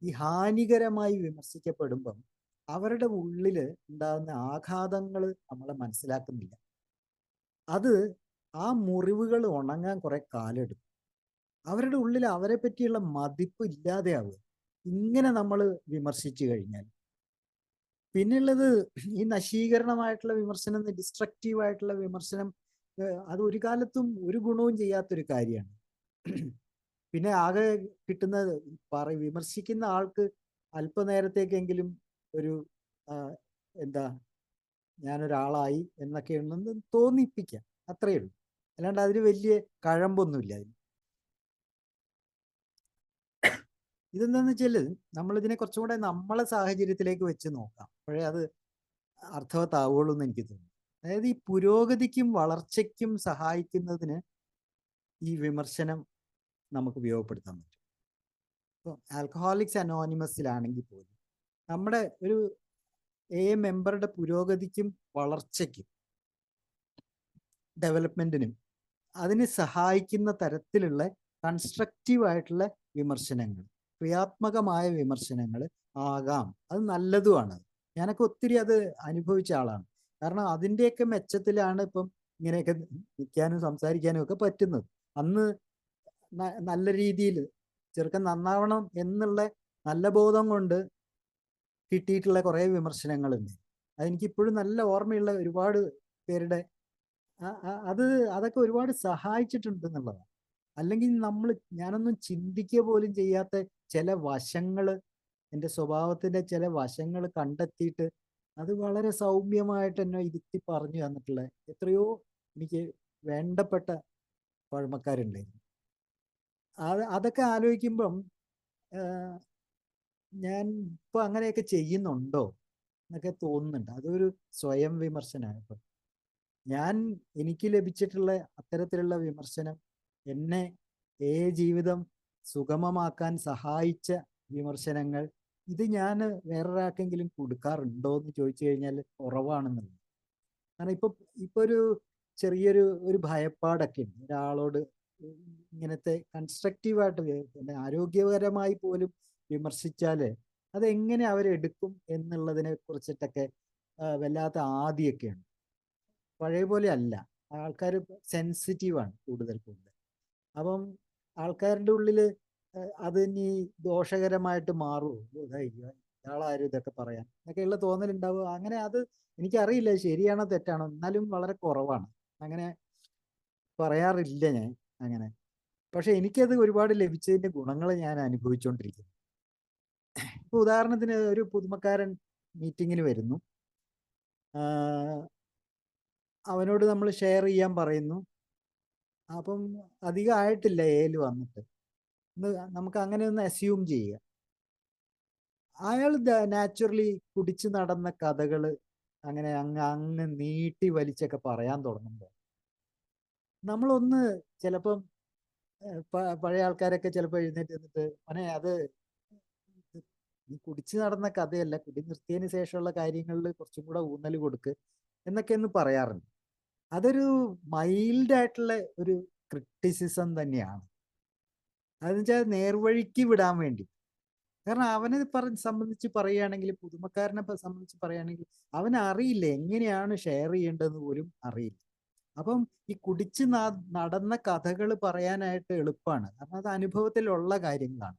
ഈ ഹാനികരമായി വിമർശിക്കപ്പെടുമ്പം അവരുടെ ഉള്ളില് ഉണ്ടാകുന്ന ആഘാതങ്ങൾ നമ്മളെ മനസ്സിലാക്കുന്നില്ല. അത് ആ മുറിവുകൾ ഉണങ്ങാൻ കുറെ കാലെടുക്കും. അവരുടെ ഉള്ളിൽ അവരെ പറ്റിയുള്ള മതിപ്പ് ഇല്ലാതെയാവുക ഇങ്ങനെ നമ്മൾ വിമർശിച്ചു കഴിഞ്ഞാൽ. പിന്നെയുള്ളത് ഈ നശീകരണമായിട്ടുള്ള വിമർശനം, ഡിസ്ട്രക്റ്റീവ് ആയിട്ടുള്ള വിമർശനം, അത് ഒരു കാലത്തും ഒരു ഗുണവും ചെയ്യാത്തൊരു കാര്യമാണ്. പിന്നെ ആകെ കിട്ടുന്ന വിമർശിക്കുന്ന ആൾക്ക് അല്പനേരത്തേക്കെങ്കിലും ഒരു എന്താ ഞാനൊരാളായി എന്നൊക്കെ ഉണ്ടെന്ന് തോന്നിപ്പിക്കാം, അത്രയേ ഉള്ളൂ. അല്ലാണ്ട് അതിന് വലിയ കഴമ്പൊന്നുമില്ല അതിന്. ഇതെന്താന്ന് വെച്ചാൽ നമ്മളിതിനെ കുറച്ചും കൂടെ നമ്മളെ സാഹചര്യത്തിലേക്ക് വെച്ച് നോക്കാം, അപ്പോഴേ അത് അർത്ഥവത്താവുള്ളൂ എന്ന് എനിക്ക് തോന്നുന്നു. അതായത് ഈ പുരോഗതിക്കും വളർച്ചയ്ക്കും സഹായിക്കുന്നതിന് ഈ വിമർശനം നമുക്ക് ഉപയോഗപ്പെടുത്താൻ പറ്റും. ഇപ്പോൾ ആൽക്കഹോളിക്സ് അനോണിമസിലാണെങ്കിൽ പോലും നമ്മുടെ ഒരു മെമ്പറുടെ പുരോഗതിക്കും വളർച്ചയ്ക്കും ഡെവലപ്മെന്റിനും അതിന് സഹായിക്കുന്ന തരത്തിലുള്ള കൺസ്ട്രക്റ്റീവ് ആയിട്ടുള്ള വിമർശനങ്ങൾ, ക്രിയാത്മകമായ വിമർശനങ്ങൾ ആകാം. അത് നല്ലതുമാണ്. ഞാനൊക്കെ ഒത്തിരി അത് അനുഭവിച്ച ആളാണ്. കാരണം അതിൻ്റെയൊക്കെ മെച്ചത്തിലാണ് ഇപ്പം ഇങ്ങനെയൊക്കെ നിൽക്കാനും സംസാരിക്കാനും ഒക്കെ പറ്റുന്നത്. അന്ന് നല്ല രീതിയിൽ ചെറുക്കൻ നന്നാവണം എന്നുള്ള നല്ല ബോധം കൊണ്ട് കിട്ടിയിട്ടുള്ള കുറേ വിമർശനങ്ങളുണ്ട്. അതെനിക്കിപ്പോഴും നല്ല ഓർമ്മയുള്ള ഒരുപാട് പേരുടെ അതൊക്കെ ഒരുപാട് സഹായിച്ചിട്ടുണ്ട് എന്നുള്ളതാണ്. അല്ലെങ്കിൽ ഞാനൊന്നും ചിന്തിക്കുക പോലും ചെയ്യാത്ത ചില വശങ്ങൾ, എൻ്റെ സ്വഭാവത്തിൻ്റെ ചില വശങ്ങൾ കണ്ടെത്തിയിട്ട് അത് വളരെ സൗമ്യമായിട്ട് എന്നെ ഇരുത്തി പറഞ്ഞു തന്നിട്ടുള്ള എത്രയോ എനിക്ക് വേണ്ടപ്പെട്ട പഴമക്കാരുണ്ടായിരുന്നു. അതൊക്കെ ആലോചിക്കുമ്പം ഞാൻ ഇപ്പൊ അങ്ങനെയൊക്കെ ചെയ്യുന്നുണ്ടോ എന്നൊക്കെ തോന്നുന്നുണ്ട്. അതൊരു സ്വയം വിമർശനമാണ്. ഇപ്പം എനിക്ക് ലഭിച്ചിട്ടുള്ള അത്തരത്തിലുള്ള വിമർശനം എന്നെ ജീവിതം സുഗമമാക്കാൻ സഹായിച്ച വിമർശനങ്ങൾ, ഇത് ഞാൻ വേറൊരാൾക്കെങ്കിലും കൊടുക്കാറുണ്ടോ എന്ന് ചോദിച്ചു കഴിഞ്ഞാൽ കുറവാണെന്നുള്ളത്. കാരണം ഇപ്പൊ ഒരു ചെറിയൊരു ഭയപ്പാടൊക്കെ ഉണ്ട് ഒരാളോട് ഇങ്ങനത്തെ കൺസ്ട്രക്റ്റീവായിട്ട് ആരോഗ്യപരമായി പോലും വിമർശിച്ചാല് അതെങ്ങനെ അവരെടുക്കും എന്നുള്ളതിനെ കുറിച്ചിട്ടൊക്കെ വല്ലാത്ത ആദിയൊക്കെയാണ്. പഴയ പോലെ അല്ല, ആൾക്കാർ സെൻസിറ്റീവാണ് കൂടുതൽ. അപ്പം ആൾക്കാരുടെ ഉള്ളില് അത് ഇനി ദോഷകരമായിട്ട് മാറുമോ, ഇയാളാരും ഇതൊക്കെ പറയാൻ എന്നൊക്കെയുള്ള തോന്നലുണ്ടാവുക. അങ്ങനെ അത് എനിക്കറിയില്ല ശരിയാണോ തെറ്റാണോ, എന്നാലും വളരെ കുറവാണ്. അങ്ങനെ പറയാറില്ല ഞാൻ അങ്ങനെ. പക്ഷെ എനിക്കത് ഒരുപാട് ലഭിച്ചതിന്റെ ഗുണങ്ങൾ ഞാൻ അനുഭവിച്ചുകൊണ്ടിരിക്കുന്നു. ഇപ്പൊ ഉദാഹരണത്തിന് ഒരു പുതുമക്കാരൻ മീറ്റിങ്ങിന് വരുന്നു, അവനോട് നമ്മൾ ഷെയർ ചെയ്യാൻ പറയുന്നു. അപ്പം അധികം ആയിട്ടില്ല വന്നിട്ട്, നമുക്ക് അങ്ങനെ ഒന്ന് അസ്യൂം ചെയ്യുക. അയാൾ നാച്ചുറലി കുടിച്ചു നടന്ന കഥകൾ അങ്ങനെ അങ്ങ് നീട്ടി വലിച്ചൊക്കെ പറയാൻ തുടങ്ങുമ്പോൾ നമ്മളൊന്ന് ചിലപ്പം പഴയ ആൾക്കാരൊക്കെ ചിലപ്പോൾ എഴുന്നേറ്റ് നിന്നിട്ട് അത് നീ കുടിച്ചു നടന്ന കഥയല്ല, കുടി നിർത്തിയതിന് ശേഷമുള്ള കാര്യങ്ങളിൽ കുറച്ചും കൂടെ ഊന്നൽ കൊടുക്ക് എന്നൊക്കെ ഒന്ന് പറയാറുണ്ട്. അതൊരു മൈൽഡ് ആയിട്ടുള്ള ഒരു ക്രിറ്റിസിസം തന്നെയാണ്. അതെന്ന് വെച്ചാൽ നേർവഴിക്ക് വിടാൻ വേണ്ടി. കാരണം അവനെ സംബന്ധിച്ച് പറയുകയാണെങ്കിൽ, പുതുമക്കാരനെ സംബന്ധിച്ച് പറയുകയാണെങ്കിൽ അവനറിയില്ല എങ്ങനെയാണ് ഷെയർ ചെയ്യേണ്ടതെന്ന് പോലും അറിയില്ല. അപ്പം ഈ കുടിച്ച് നടന്ന കഥകൾ പറയാനായിട്ട് എളുപ്പമാണ്, കാരണം അത് അനുഭവത്തിലുള്ള കാര്യങ്ങളാണ്.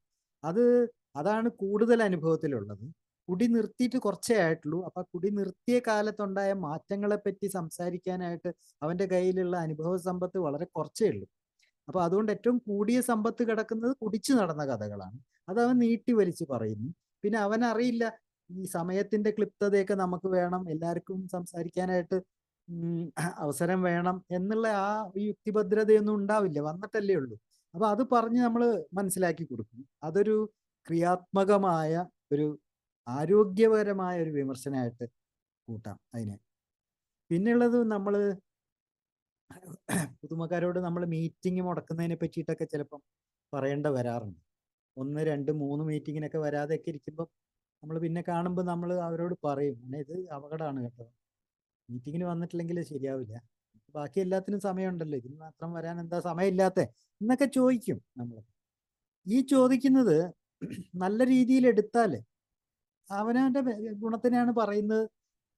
അതാണ് കൂടുതൽ അനുഭവത്തിലുള്ളത്. കുടി നിർത്തിയിട്ട് കുറച്ചേ ആയിട്ടുള്ളൂ. അപ്പൊ കുടി നിർത്തിയ കാലത്തുണ്ടായ മാറ്റങ്ങളെ പറ്റി സംസാരിക്കാനായിട്ട് അവന്റെ കയ്യിലുള്ള അനുഭവ സമ്പത്ത് വളരെ കുറച്ചേ ഉള്ളൂ. അപ്പൊ അതുകൊണ്ട് ഏറ്റവും കൂടിയ സമ്പത്ത് കിടക്കുന്നത് കുടിച്ചു നടന്ന കഥകളാണ്. അത് അവൻ നീട്ടി വലിച്ച് പറയുന്നു. പിന്നെ അവനറിയില്ല ഈ സമയത്തിന്റെ ക്ലിപ്തതയൊക്കെ നമുക്ക് വേണം, എല്ലാവർക്കും സംസാരിക്കാനായിട്ട് അവസരം വേണം എന്നുള്ള ആ യുക്തിഭദ്രതയൊന്നും ഉണ്ടാവില്ല, വന്നിട്ടല്ലേ ഉള്ളൂ. അപ്പൊ അത് പറഞ്ഞ് നമ്മൾ മനസ്സിലാക്കി കൊടുക്കും. അതൊരു ക്രിയാത്മകമായ ഒരു ആരോഗ്യപരമായ ഒരു വിമർശനമായിട്ട് കൂട്ടാം അതിനെ. പിന്നെയുള്ളത്, നമ്മൾ പുതുമക്കാരോട് നമ്മൾ മീറ്റിംഗ് മുടക്കുന്നതിനെ പറ്റിയിട്ടൊക്കെ ചിലപ്പം പറയേണ്ട വരാറുണ്ട്. 1, 2, 3 മീറ്റിങ്ങിനൊക്കെ വരാതെയൊക്കെ ഇരിക്കുമ്പോൾ നമ്മൾ പിന്നെ കാണുമ്പോൾ നമ്മൾ അവരോട് പറയും, ഇത് അപകടമാണ് കേട്ടോ, മീറ്റിങ്ങിന് വന്നിട്ടില്ലെങ്കിൽ ശരിയാവില്ല, ബാക്കി എല്ലാത്തിനും സമയമുണ്ടല്ലോ, ഇതിന് മാത്രം വരാൻ എന്താ സമയമില്ലാത്ത എന്നൊക്കെ ചോദിക്കും നമ്മൾ. ഈ ചോദിക്കുന്നത് നല്ല രീതിയിൽ എടുത്താൽ അവനവൻ്റെ ഗുണത്തിനാണ് പറയുന്നത്,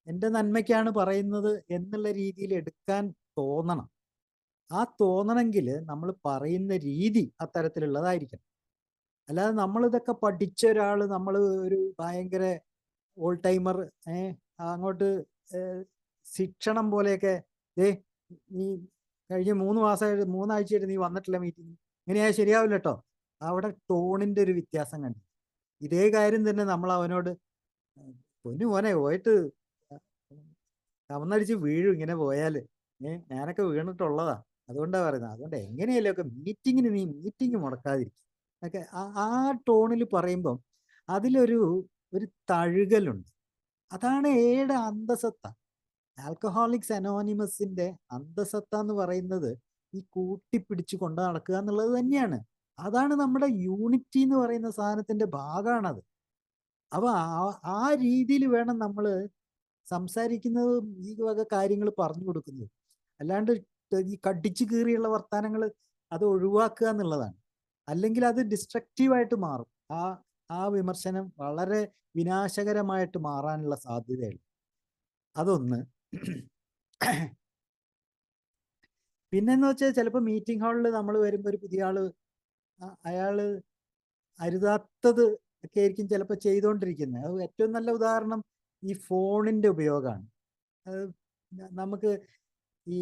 എൻ്റെ നന്മയ്ക്കാണ് പറയുന്നത് എന്നുള്ള രീതിയിൽ എടുക്കാൻ തോന്നണം. ആ തോന്നണമെങ്കിൽ നമ്മൾ പറയുന്ന രീതി അത്തരത്തിലുള്ളതായിരിക്കണം. അല്ലാതെ നമ്മളിതൊക്കെ പഠിച്ച ഒരാൾ, നമ്മൾ ഒരു ഭയങ്കര ഓൾ ടൈമർ, അങ്ങോട്ട് ശിക്ഷണം പോലെയൊക്കെ, നീ കഴിഞ്ഞ 3 ആഴ്ചയായിട്ട് നീ വന്നിട്ടില്ല മീറ്റിംഗ്, ഇങ്ങനെയാ ശരിയാവില്ല കേട്ടോ. അവിടെ ടോണിൻ്റെ ഒരു വ്യത്യാസം കണ്ടു. ഇതേ കാര്യം തന്നെ നമ്മൾ അവനോട്, പൊന്നു മോനെ പോയിട്ട് കമന്നടിച്ച് വീഴും ഇങ്ങനെ പോയാൽ, ഞാനൊക്കെ വീണിട്ടുള്ളതാ, അതുകൊണ്ടാണ് പറയുന്നത്. അതുകൊണ്ട് എങ്ങനെയല്ലോ ഒക്കെ മീറ്റിങ്ങിന് നീ മീറ്റിംഗ് മുടക്കാതിരിക്കും ഒക്കെ ആ ടോണിൽ പറയുമ്പം അതിലൊരു തഴുകലുണ്ട്. അതാണ് ഏടെ അന്തസത്ത. ആൽക്കഹോളിക്സ് അനോണിമസിന്റെ അന്തസത്ത എന്ന് പറയുന്നത് ഈ കൂട്ടിപ്പിടിച്ച് കൊണ്ട് നടക്കുക എന്നുള്ളത് തന്നെയാണ്. അതാണ് നമ്മുടെ യൂണിറ്റി എന്ന് പറയുന്ന സാധനത്തിന്റെ ഭാഗമാണത്. അപ്പൊ ആ രീതിയിൽ വേണം നമ്മൾ സംസാരിക്കുന്നതും ഈ വക കാര്യങ്ങൾ പറഞ്ഞു കൊടുക്കുന്നത്. അല്ലാണ്ട് ഈ കടിച്ചു കീറിയുള്ള വർത്തമാനങ്ങൾ അത് ഒഴിവാക്കുക എന്നുള്ളതാണ്. അല്ലെങ്കിൽ അത് ഡിസ്ട്രക്റ്റീവായിട്ട് മാറും. ആ വിമർശനം വളരെ വിനാശകരമായിട്ട് മാറാനുള്ള സാധ്യതയുണ്ട്. അതൊന്ന്. പിന്നെന്ന് വെച്ചാൽ ചിലപ്പോൾ മീറ്റിംഗ് ഹാളിൽ നമ്മൾ വരുമ്പോൾ ഒരു പുതിയ ആള്, അയാള് അരുതാത്തത് ഒക്കെ ആയിരിക്കും ചിലപ്പോൾ ചെയ്തുകൊണ്ടിരിക്കുന്നത്. അത് ഏറ്റവും നല്ല ഉദാഹരണം ഈ ഫോണിന്റെ ഉപയോഗമാണ്. നമുക്ക് ഈ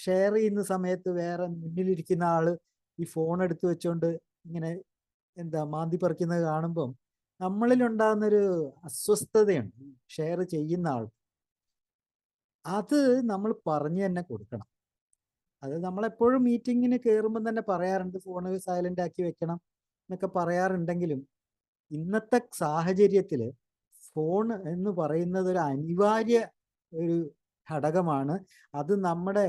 ഷെയർ ചെയ്യുന്ന സമയത്ത് വേറെ മുന്നിലിരിക്കുന്ന ആള് ഈ ഫോൺ എടുത്തു വെച്ചോണ്ട് ഇങ്ങനെ മാന്തി പറിക്കുന്നത് കാണുമ്പം നമ്മളിലുണ്ടാകുന്നൊരു അസ്വസ്ഥതയുണ്ട് ഷെയർ ചെയ്യുന്ന ആൾ. അത് നമ്മൾ പറഞ്ഞു തന്നെ കൊടുക്കണം. അത് നമ്മളെപ്പോഴും മീറ്റിങ്ങിന് കയറുമ്പം തന്നെ പറയാറുണ്ട്, ഫോണ് സൈലന്റ് ആക്കി വെക്കണം എന്നൊക്കെ പറയാറുണ്ടെങ്കിലും ഇന്നത്തെ സാഹചര്യത്തിൽ ഫോൺ എന്ന് പറയുന്നത് ഒരു അനിവാര്യ ഒരു ഘടകമാണ്. അത് നമ്മുടെ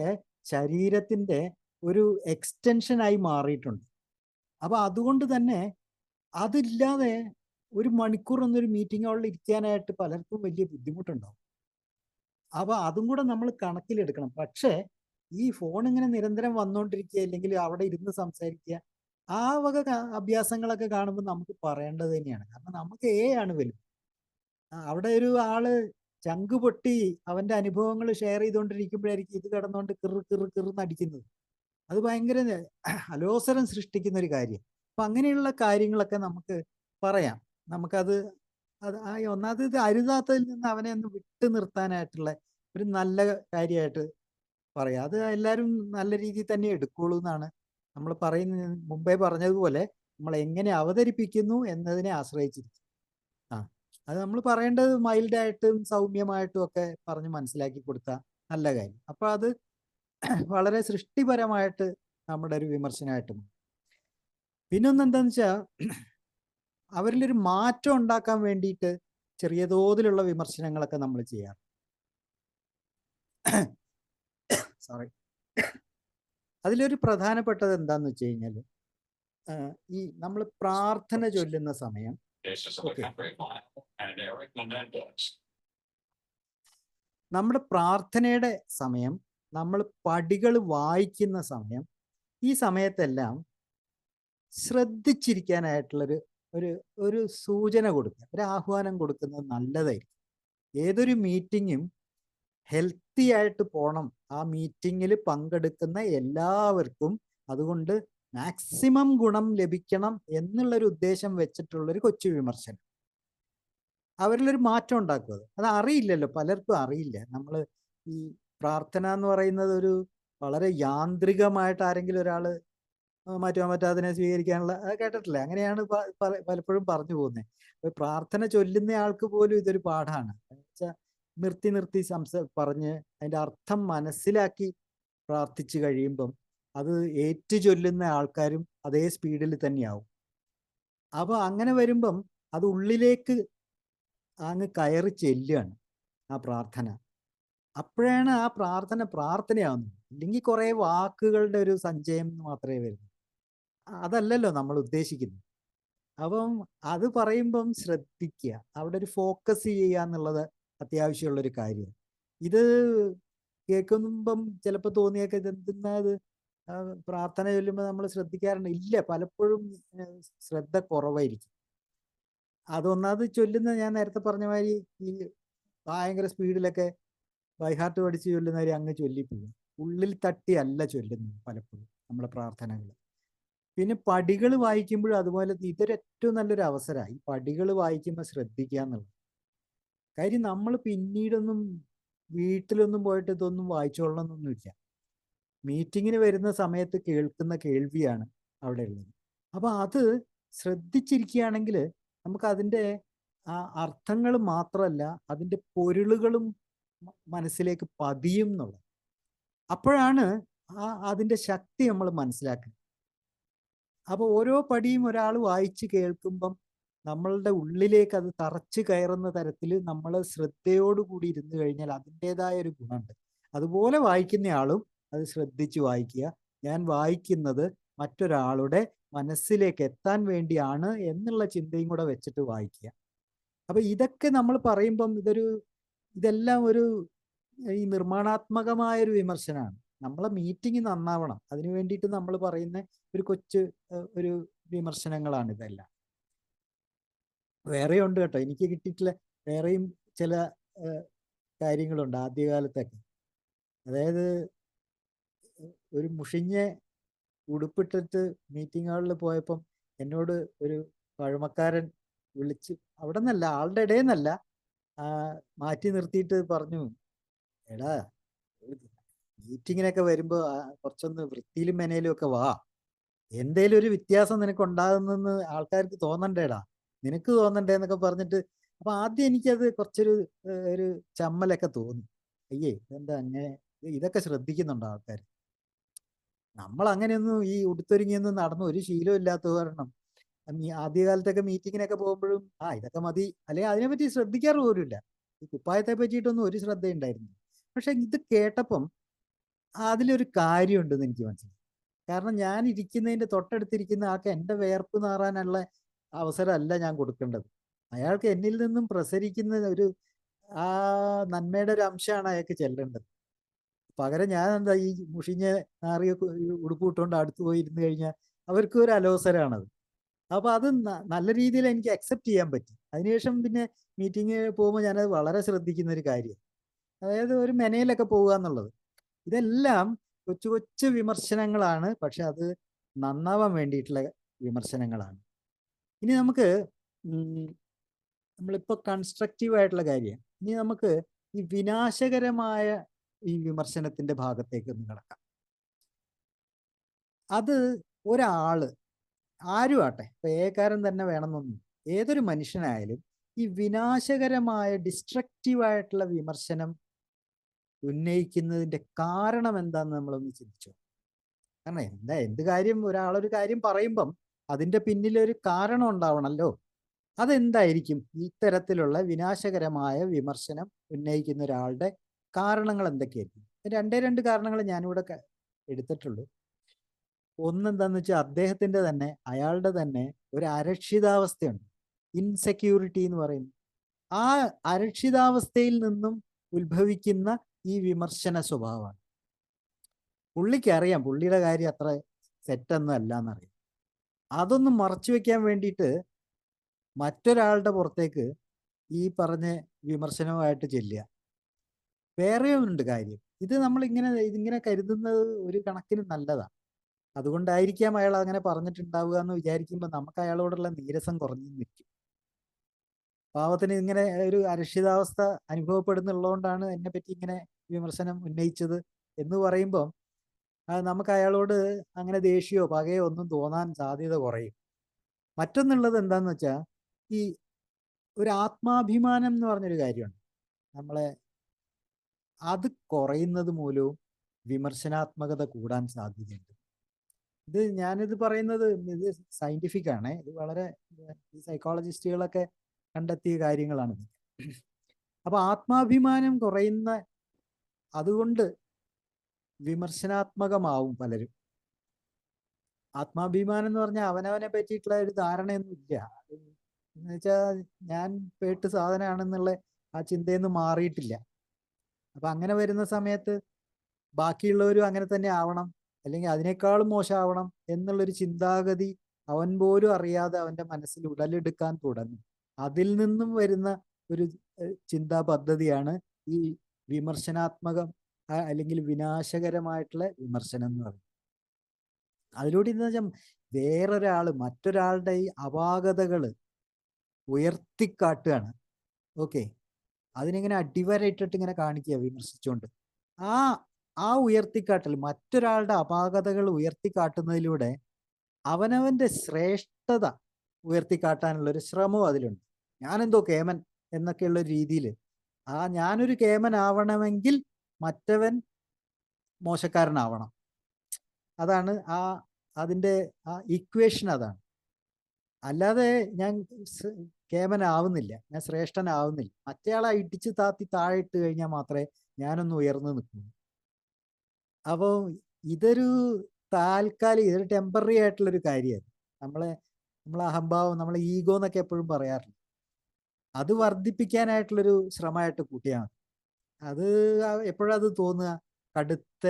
ശരീരത്തിൻ്റെ ഒരു എക്സ്റ്റൻഷനായി മാറിയിട്ടുണ്ട്. അപ്പൊ അതുകൊണ്ട് തന്നെ അതില്ലാതെ 1 മണിക്കൂറൊന്നും ഒരു മീറ്റിംഗ് ഹാളിൽ ഇരിക്കാനായിട്ട് പലർക്കും വലിയ ബുദ്ധിമുട്ടുണ്ടാവും. അപ്പൊ അതും കൂടെ നമ്മൾ കണക്കിലെടുക്കണം. പക്ഷേ ഈ ഫോൺ ഇങ്ങനെ നിരന്തരം വന്നുകൊണ്ടിരിക്കുക, അല്ലെങ്കിൽ അവിടെ ഇരുന്ന് സംസാരിക്കുക, ആ വക അഭ്യാസങ്ങളൊക്കെ കാണുമ്പോൾ നമുക്ക് പറയേണ്ടത് തന്നെയാണ്. കാരണം നമുക്ക് ആണ് വലുത്. അവിടെ ഒരു ആള് ചങ്ക് പൊട്ടി അവന്റെ അനുഭവങ്ങൾ ഷെയർ ചെയ്തുകൊണ്ടിരിക്കുമ്പോഴായിരിക്കും ഇത് കിടന്നുകൊണ്ട് കിറുന്ന് അടിക്കുന്നത്. അത് ഭയങ്കര അലോസരം സൃഷ്ടിക്കുന്ന ഒരു കാര്യം. അപ്പൊ അങ്ങനെയുള്ള കാര്യങ്ങളൊക്കെ നമുക്ക് പറയാം. നമുക്കത് ഒന്നാമത് ഇത് അരുതാത്തതിൽ നിന്ന് അവനെ ഒന്ന് വിട്ടു നിർത്താനായിട്ടുള്ള ഒരു നല്ല കാര്യമായിട്ട് പറയാം. അത് എല്ലാവരും നല്ല രീതിയിൽ തന്നെ എടുക്കുള്ളൂ എന്നാണ് നമ്മൾ പറയുന്ന മുമ്പേ പറഞ്ഞതുപോലെ നമ്മൾ എങ്ങനെ അവതരിപ്പിക്കുന്നു എന്നതിനെ ആശ്രയിച്ചിരിക്കും. അത് നമ്മൾ പറയേണ്ടത് മൈൽഡായിട്ടും സൗമ്യമായിട്ടും ഒക്കെ പറഞ്ഞ് മനസ്സിലാക്കി കൊടുത്താൽ നല്ല കാര്യം. അപ്പൊ അത് വളരെ സൃഷ്ടിപരമായിട്ട് നമ്മുടെ ഒരു വിമർശനമായിട്ട് മാറും. പിന്നൊന്നെന്താന്ന് വെച്ചാൽ അവരിലൊരു മാറ്റം ഉണ്ടാക്കാൻ വേണ്ടിയിട്ട് ചെറിയ തോതിലുള്ള വിമർശനങ്ങളൊക്കെ നമ്മൾ ചെയ്യാറ്. സോറി. അതിലൊരു പ്രധാനപ്പെട്ടത് എന്താന്ന് വെച്ച് കഴിഞ്ഞാൽ ഈ നമ്മൾ പ്രാർത്ഥന ചൊല്ലുന്ന സമയം, നമ്മുടെ പ്രാർത്ഥനയുടെ സമയം, നമ്മൾ പടികൾ വായിക്കുന്ന സമയം, ഈ സമയത്തെല്ലാം ശ്രദ്ധിച്ചിരിക്കാനായിട്ടുള്ളൊരു ഒരു സൂചന കൊടുക്കുക, ഒരു ആഹ്വാനം കൊടുക്കുന്നത് നല്ലതായിരിക്കും. ഏതൊരു മീറ്റിങ്ങും ഹെൽത്തി ആയിട്ട് പോകണം. ആ മീറ്റിങ്ങിൽ പങ്കെടുക്കുന്ന എല്ലാവർക്കും അതുകൊണ്ട് മാക്സിമം ഗുണം ലഭിക്കണം എന്നുള്ളൊരു ഉദ്ദേശം വെച്ചിട്ടുള്ളൊരു കൊച്ചു വിമർശനം അവരിലൊരു മാറ്റം ഉണ്ടാക്കുക. അത് അറിയില്ലല്ലോ, പലർക്കും അറിയില്ല. നമ്മൾ ഈ പ്രാർത്ഥന എന്ന് പറയുന്നത് ഒരു വളരെ യാന്ത്രികമായിട്ട് ആരെങ്കിലും ഒരാൾ മാറ്റുവാൻ പറ്റാതിനെ സ്വീകരിക്കാനുള്ള കേട്ടിട്ടില്ല. അങ്ങനെയാണ് പലപ്പോഴും പറഞ്ഞു പോകുന്നത്. പ്രാർത്ഥന ചൊല്ലുന്ന ആൾക്ക് പോലും ഇതൊരു പാഠമാണ്. വെച്ചാൽ നിർത്തി പറഞ്ഞ് അതിൻ്റെ അർത്ഥം മനസ്സിലാക്കി പ്രാർത്ഥിച്ചു കഴിയുമ്പം അത് ഏറ്റു ചൊല്ലുന്ന ആൾക്കാരും അതേ സ്പീഡിൽ തന്നെയാവും. അപ്പോൾ അങ്ങനെ വരുമ്പം അത് ഉള്ളിലേക്ക് അങ്ങ് കയറി ചെല്ലുകയാണ് ആ പ്രാർത്ഥന. അപ്പോഴാണ് ആ പ്രാർത്ഥനയാവുന്നത്. ഇല്ലെങ്കിൽ കുറേ വാക്കുകളുടെ ഒരു സഞ്ചയം മാത്രമേ വരുന്നു. അതല്ലല്ലോ നമ്മൾ ഉദ്ദേശിക്കുന്നത്. അപ്പം അത് പറയുമ്പം ശ്രദ്ധിക്കുക, അവിടെ ഒരു ഫോക്കസ് ചെയ്യുക എന്നുള്ളത് അത്യാവശ്യമുള്ളൊരു കാര്യമാണ്. ഇത് കേൾക്കുമ്പം ചിലപ്പോൾ തോന്നിയൊക്കെ ഇതെന്താ അത് പ്രാർത്ഥന ചൊല്ലുമ്പോൾ നമ്മൾ ശ്രദ്ധിക്കാറുണ്ട്? ഇല്ല, പലപ്പോഴും ശ്രദ്ധ കുറവായിരിക്കും. അതൊന്നാമത് ചൊല്ലുന്ന ഞാൻ നേരത്തെ പറഞ്ഞ മാതിരി ഈ ഭയങ്കര സ്പീഡിലൊക്കെ ബൈഹാർട്ട് പഠിച്ച് ചൊല്ലുന്നവരെ അങ്ങ് ചൊല്ലിപ്പോകും. ഉള്ളിൽ തട്ടിയല്ല ചൊല്ലുന്നത് പലപ്പോഴും നമ്മളെ പ്രാർത്ഥനകൾ. പിന്നെ പടികൾ വായിക്കുമ്പോഴും അതുപോലെ ഇതൊരു ഏറ്റവും നല്ലൊരു അവസരമാണ് ഈ പടികൾ വായിക്കുമ്പോൾ ശ്രദ്ധിക്കുക എന്നുള്ളത്. കാര്യം നമ്മൾ പിന്നീടൊന്നും വീട്ടിലൊന്നും പോയിട്ട് ഇതൊന്നും വായിച്ചോളണമെന്നൊന്നുമില്ല. മീറ്റിങ്ങിന് വരുന്ന സമയത്ത് കേൾക്കുന്ന കേൾവിയാണ് അവിടെ ഉള്ളത്. അപ്പൊ അത് ശ്രദ്ധിച്ചിരിക്കുകയാണെങ്കിൽ നമുക്ക് അതിൻ്റെ ആ അർത്ഥങ്ങൾ മാത്രമല്ല അതിൻ്റെ പൊരുളുകളും മനസ്സിലേക്ക് പതിയും എന്നുള്ളത്. അപ്പോഴാണ് അതിൻ്റെ ശക്തി നമ്മൾ മനസ്സിലാക്കുന്നത്. അപ്പോൾ ഓരോ പടിയും ഒരാൾ വായിച്ച് കേൾക്കുമ്പം നമ്മളുടെ ഉള്ളിലേക്ക് അത് തറച്ചു കയറുന്ന തരത്തിൽ നമ്മൾ ശ്രദ്ധയോടുകൂടി ഇരുന്ന് കഴിഞ്ഞാൽ അതിൻ്റെതായ ഒരു ഗുണമുണ്ട്. അതുപോലെ വായിക്കുന്നയാളും അത് ശ്രദ്ധിച്ച് വായിക്കുക. ഞാൻ വായിക്കുന്നത് മറ്റൊരാളുടെ മനസ്സിലേക്ക് എത്താൻ വേണ്ടിയാണ് എന്നുള്ള ചിന്തയും കൂടെ വെച്ചിട്ട് വായിക്കുക. അപ്പൊ ഇതൊക്കെ നമ്മൾ പറയുമ്പം ഇതെല്ലാം ഈ നിർമ്മാണാത്മകമായൊരു വിമർശനമാണ്. നമ്മളെ മീറ്റിംഗ് നന്നാവണം, അതിനു വേണ്ടിയിട്ട് നമ്മൾ പറയുന്ന ഒരു കൊച്ചു ഒരു വിമർശനങ്ങളാണ് ഇതെല്ലാം. വേറെ ഉണ്ട് കേട്ടോ, എനിക്ക് കിട്ടിയിട്ടുള്ള വേറെയും ചില കാര്യങ്ങളുണ്ട് ആദ്യകാലത്തൊക്കെ. അതായത് ഒരു മുഷിഞ്ഞ ഉടുപ്പിട്ടിട്ട് മീറ്റിംഗ് ഹാളിൽ പോയപ്പം എന്നോട് ഒരു പഴമക്കാരൻ വിളിച്ച്, അവിടെ നിന്നല്ല, ആളുടെ ഇടയിൽ നിന്നല്ല, മാറ്റി നിർത്തിയിട്ട് പറഞ്ഞു, എടാ മീറ്റിങ്ങിനൊക്കെ വരുമ്പോ കുറച്ചൊന്ന് വൃത്തിയിലും മെനയിലും ഒക്കെ വാ, എന്തേലും ഒരു വ്യത്യാസം നിനക്ക് ഉണ്ടാകുന്നെന്ന് ആൾക്കാർക്ക് തോന്നണ്ടേടാ, നിനക്ക് തോന്നണ്ടേ എന്നൊക്കെ പറഞ്ഞിട്ട്. അപ്പൊ ആദ്യം എനിക്കത് ഒരു ചമ്മലൊക്കെ തോന്നി. അയ്യേ എന്താ അങ്ങനെ, ഇതൊക്കെ ശ്രദ്ധിക്കുന്നുണ്ടോ ആൾക്കാർ? നമ്മൾ അങ്ങനെയൊന്നും ഈ ഉടുത്തൊരുങ്ങിയൊന്നും നടന്ന ഒരു ശീലം ഇല്ലാത്ത കാരണം ആദ്യകാലത്തൊക്കെ മീറ്റിങ്ങിനൊക്കെ പോകുമ്പോഴും ഇതൊക്കെ മതി, അല്ലെങ്കിൽ അതിനെപ്പറ്റി ശ്രദ്ധിക്കാറ് പോലുമില്ല. ഈ കുപ്പായത്തെ പറ്റിയിട്ടൊന്നും ഒരു ശ്രദ്ധയുണ്ടായിരുന്നു. പക്ഷെ ഇത് കേട്ടപ്പം അതിലൊരു കാര്യമുണ്ടെന്ന് എനിക്ക് മനസ്സിലായി. കാരണം ഞാൻ ഇരിക്കുന്നതിൻ്റെ തൊട്ടടുത്തിരിക്കുന്ന ആൾക്ക് എൻ്റെ വേർപ്പ് നാറാനുള്ള അവസരമല്ല ഞാൻ കൊടുക്കേണ്ടത്. അയാൾക്ക് എന്നിൽ നിന്നും പ്രസരിക്കുന്ന ആ നന്മയുടെ ഒരു അംശമാണ് അയാൾക്ക് ചെല്ലേണ്ടത്. പകരം ഞാൻ എന്താ ഈ മുഷിഞ്ഞ നാറിയ ഉടുപ്പ് ഇട്ടുകൊണ്ട് അടുത്ത് പോയി ഇരുന്ന് കഴിഞ്ഞാൽ അവർക്ക് ഒരു അലോസരമാണത്. അപ്പൊ അത് നല്ല രീതിയിൽ എനിക്ക് അക്സെപ്റ്റ് ചെയ്യാൻ പറ്റി. അതിനുശേഷം പിന്നെ മീറ്റിംഗ് പോകുമ്പോൾ ഞാനത് വളരെ ശ്രദ്ധിക്കുന്ന ഒരു കാര്യം, അതായത് ഒരു മെനയിലൊക്കെ പോവുക എന്നുള്ളത്. ഇതെല്ലാം കൊച്ചു കൊച്ചു വിമർശനങ്ങളാണ്, പക്ഷെ അത് നന്നാവാൻ വേണ്ടിയിട്ടുള്ള വിമർശനങ്ങളാണ്. ഇനി നമുക്ക് നമ്മളിപ്പോൾ കൺസ്ട്രക്റ്റീവ് ആയിട്ടുള്ള കാര്യം, ഇനി നമുക്ക് ഈ വിനാശകരമായ ഈ വിമർശനത്തിന്റെ ഭാഗത്തേക്ക് ഒന്ന് കിടക്കാം. അത് ഒരാള് ആരും ആട്ടെ, ഇപ്പൊ ഏകാരം തന്നെ വേണമെന്നൊന്നും, ഏതൊരു മനുഷ്യനായാലും ഈ വിനാശകരമായ ഡിസ്ട്രക്റ്റീവ് ആയിട്ടുള്ള വിമർശനം ഉന്നയിക്കുന്നതിന്റെ കാരണം എന്താന്ന് നമ്മളൊന്ന് ചിന്തിച്ചു. കാരണം എന്ത് കാര്യം ഒരാളൊരു കാര്യം പറയുമ്പം അതിന്റെ പിന്നിലൊരു കാരണം ഉണ്ടാവണമല്ലോ. അതെന്തായിരിക്കും ഇത്തരത്തിലുള്ള വിനാശകരമായ വിമർശനം ഉന്നയിക്കുന്ന ഒരാളുടെ കാരണങ്ങൾ എന്തൊക്കെയായിരിക്കും? രണ്ട് കാരണങ്ങൾ ഞാനിവിടെ എടുത്തിട്ടുള്ളൂ. ഒന്നെന്താന്ന് വെച്ചാൽ അദ്ദേഹത്തിന്റെ അയാളുടെ തന്നെ ഒരു അരക്ഷിതാവസ്ഥയുണ്ട്, ഇൻസെക്യൂരിറ്റി എന്ന് പറയുന്നത്. ആ അരക്ഷിതാവസ്ഥയിൽ നിന്നും ഉത്ഭവിക്കുന്ന ഈ വിമർശന സ്വഭാവമാണ്. പുള്ളിക്കറിയാം പുള്ളിയുടെ കാര്യം അത്ര സെറ്റൊന്നും അല്ല എന്നറിയാം. അതൊന്നും മറച്ചു വെക്കാൻ വേണ്ടിയിട്ട് മറ്റൊരാളുടെ പുറത്തേക്ക് ഈ പറഞ്ഞ വിമർശനവുമായിട്ട് ചെല്ലുക. വേറെയുമുണ്ട് കാര്യം. ഇത് ഇതിങ്ങനെ കരുതുന്നത് ഒരു കണക്കിന് നല്ലതാണ്. അതുകൊണ്ടായിരിക്കാം അയാൾ അങ്ങനെ പറഞ്ഞിട്ടുണ്ടാവുക എന്ന് വിചാരിക്കുമ്പോൾ നമുക്ക് അയാളോടുള്ള നീരസം കുറഞ്ഞു നിൽക്കും. പാവത്തിന് ഇങ്ങനെ ഒരു അരക്ഷിതാവസ്ഥ അനുഭവപ്പെടുന്നുള്ളതുകൊണ്ടാണ് എന്നെ പറ്റി ഇങ്ങനെ വിമർശനം ഉന്നയിച്ചത് എന്ന് പറയുമ്പോൾ നമുക്ക് അയാളോട് അങ്ങനെ ദേഷ്യമോ പകയോ ഒന്നും തോന്നാൻ സാധ്യത കുറയും. മറ്റൊന്നുള്ളത് എന്താന്ന് വെച്ചാൽ ഈ ഒരു ആത്മാഭിമാനം എന്ന് പറഞ്ഞൊരു കാര്യമുണ്ട് നമ്മളെ, അത് കുറയുന്നത് മൂലവും വിമർശനാത്മകത കൂടാൻ സാധ്യതയുണ്ട്. ഞാനിത് പറയുന്നത് ഇത് സയന്റിഫിക് ആണ്, ഇത് വളരെ സൈക്കോളജിസ്റ്റുകളൊക്കെ കണ്ടെത്തിയ കാര്യങ്ങളാണ്. അപ്പൊ ആത്മാഭിമാനം കുറയുന്ന അതുകൊണ്ട് വിമർശനാത്മകമാവും പലരും. ആത്മാഭിമാനം എന്ന് പറഞ്ഞാൽ അവനവനെ പറ്റിയിട്ടുള്ള ഒരു ധാരണയൊന്നും ഇല്ല. എന്ന് വെച്ചാൽ ഞാൻ പേട്ട് സാധനമാണെന്നുള്ള ആ ചിന്തയൊന്നും മാറിയിട്ടില്ല. അപ്പൊ അങ്ങനെ വരുന്ന സമയത്ത് ബാക്കിയുള്ളവരും അങ്ങനെ തന്നെ ആവണം, അല്ലെങ്കിൽ അതിനേക്കാളും മോശമാവണം എന്നുള്ളൊരു ചിന്താഗതി അവൻ പോലും അറിയാതെ അവന്റെ മനസ്സിൽ ഉടലെടുക്കാൻ തുടങ്ങും. അതിൽ നിന്നും വരുന്ന ഒരു ചിന്താ പദ്ധതിയാണ് ഈ വിമർശനാത്മകം അല്ലെങ്കിൽ വിനാശകരമായിട്ടുള്ള വിമർശനം എന്ന് പറയുന്നത്. അതിലൂടെ എന്താ വെച്ചാൽ വേറൊരാള് മറ്റൊരാളുടെ ഈ അപാകതകൾ ഉയർത്തിക്കാട്ടുകയാണ്. ഓക്കെ, അതിനിങ്ങനെ അടിവരയിട്ടിട്ട് ഇങ്ങനെ കാണിക്കുക വിമർശിച്ചുകൊണ്ട്. ആ ആ ഉയർത്തിക്കാട്ടൽ, മറ്റൊരാളുടെ അപാകതകൾ ഉയർത്തിക്കാട്ടുന്നതിലൂടെ അവനവന്റെ ശ്രേഷ്ഠത ഉയർത്തിക്കാട്ടാനുള്ള ഒരു ശ്രമവും അതിലുണ്ട്. ഞാനെന്തോ കേമൻ എന്നൊക്കെയുള്ള രീതിയിൽ ഞാനൊരു കേമനാവണമെങ്കിൽ മറ്റവൻ മോശക്കാരനാവണം. അതാണ് അതിൻ്റെ ഇക്വേഷൻ അതാണ്. അല്ലാതെ ഞാൻ കേമനാവുന്നില്ല, ഞാൻ ശ്രേഷ്ഠനാവുന്നില്ല. മറ്റേയാളെ ഇടിച്ച് താത്തി താഴെ ഇട്ട് കഴിഞ്ഞാൽ മാത്രമേ ഞാനൊന്ന് ഉയർന്നു നിൽക്കൂ. അപ്പോൾ ഇതൊരു താൽക്കാലിക, ഇതൊരു ടെമ്പററി ആയിട്ടുള്ളൊരു കാര്യമാണ്. നമ്മളെ അഹംഭാവം, നമ്മളെ ഈഗോ എന്നൊക്കെ എപ്പോഴും പറയാറില്ല. അത് വർദ്ധിപ്പിക്കാനായിട്ടുള്ളൊരു ശ്രമമായിട്ട് കൂട്ടിയാണ്. അത് എപ്പോഴും അത് തോന്നുക കടുത്ത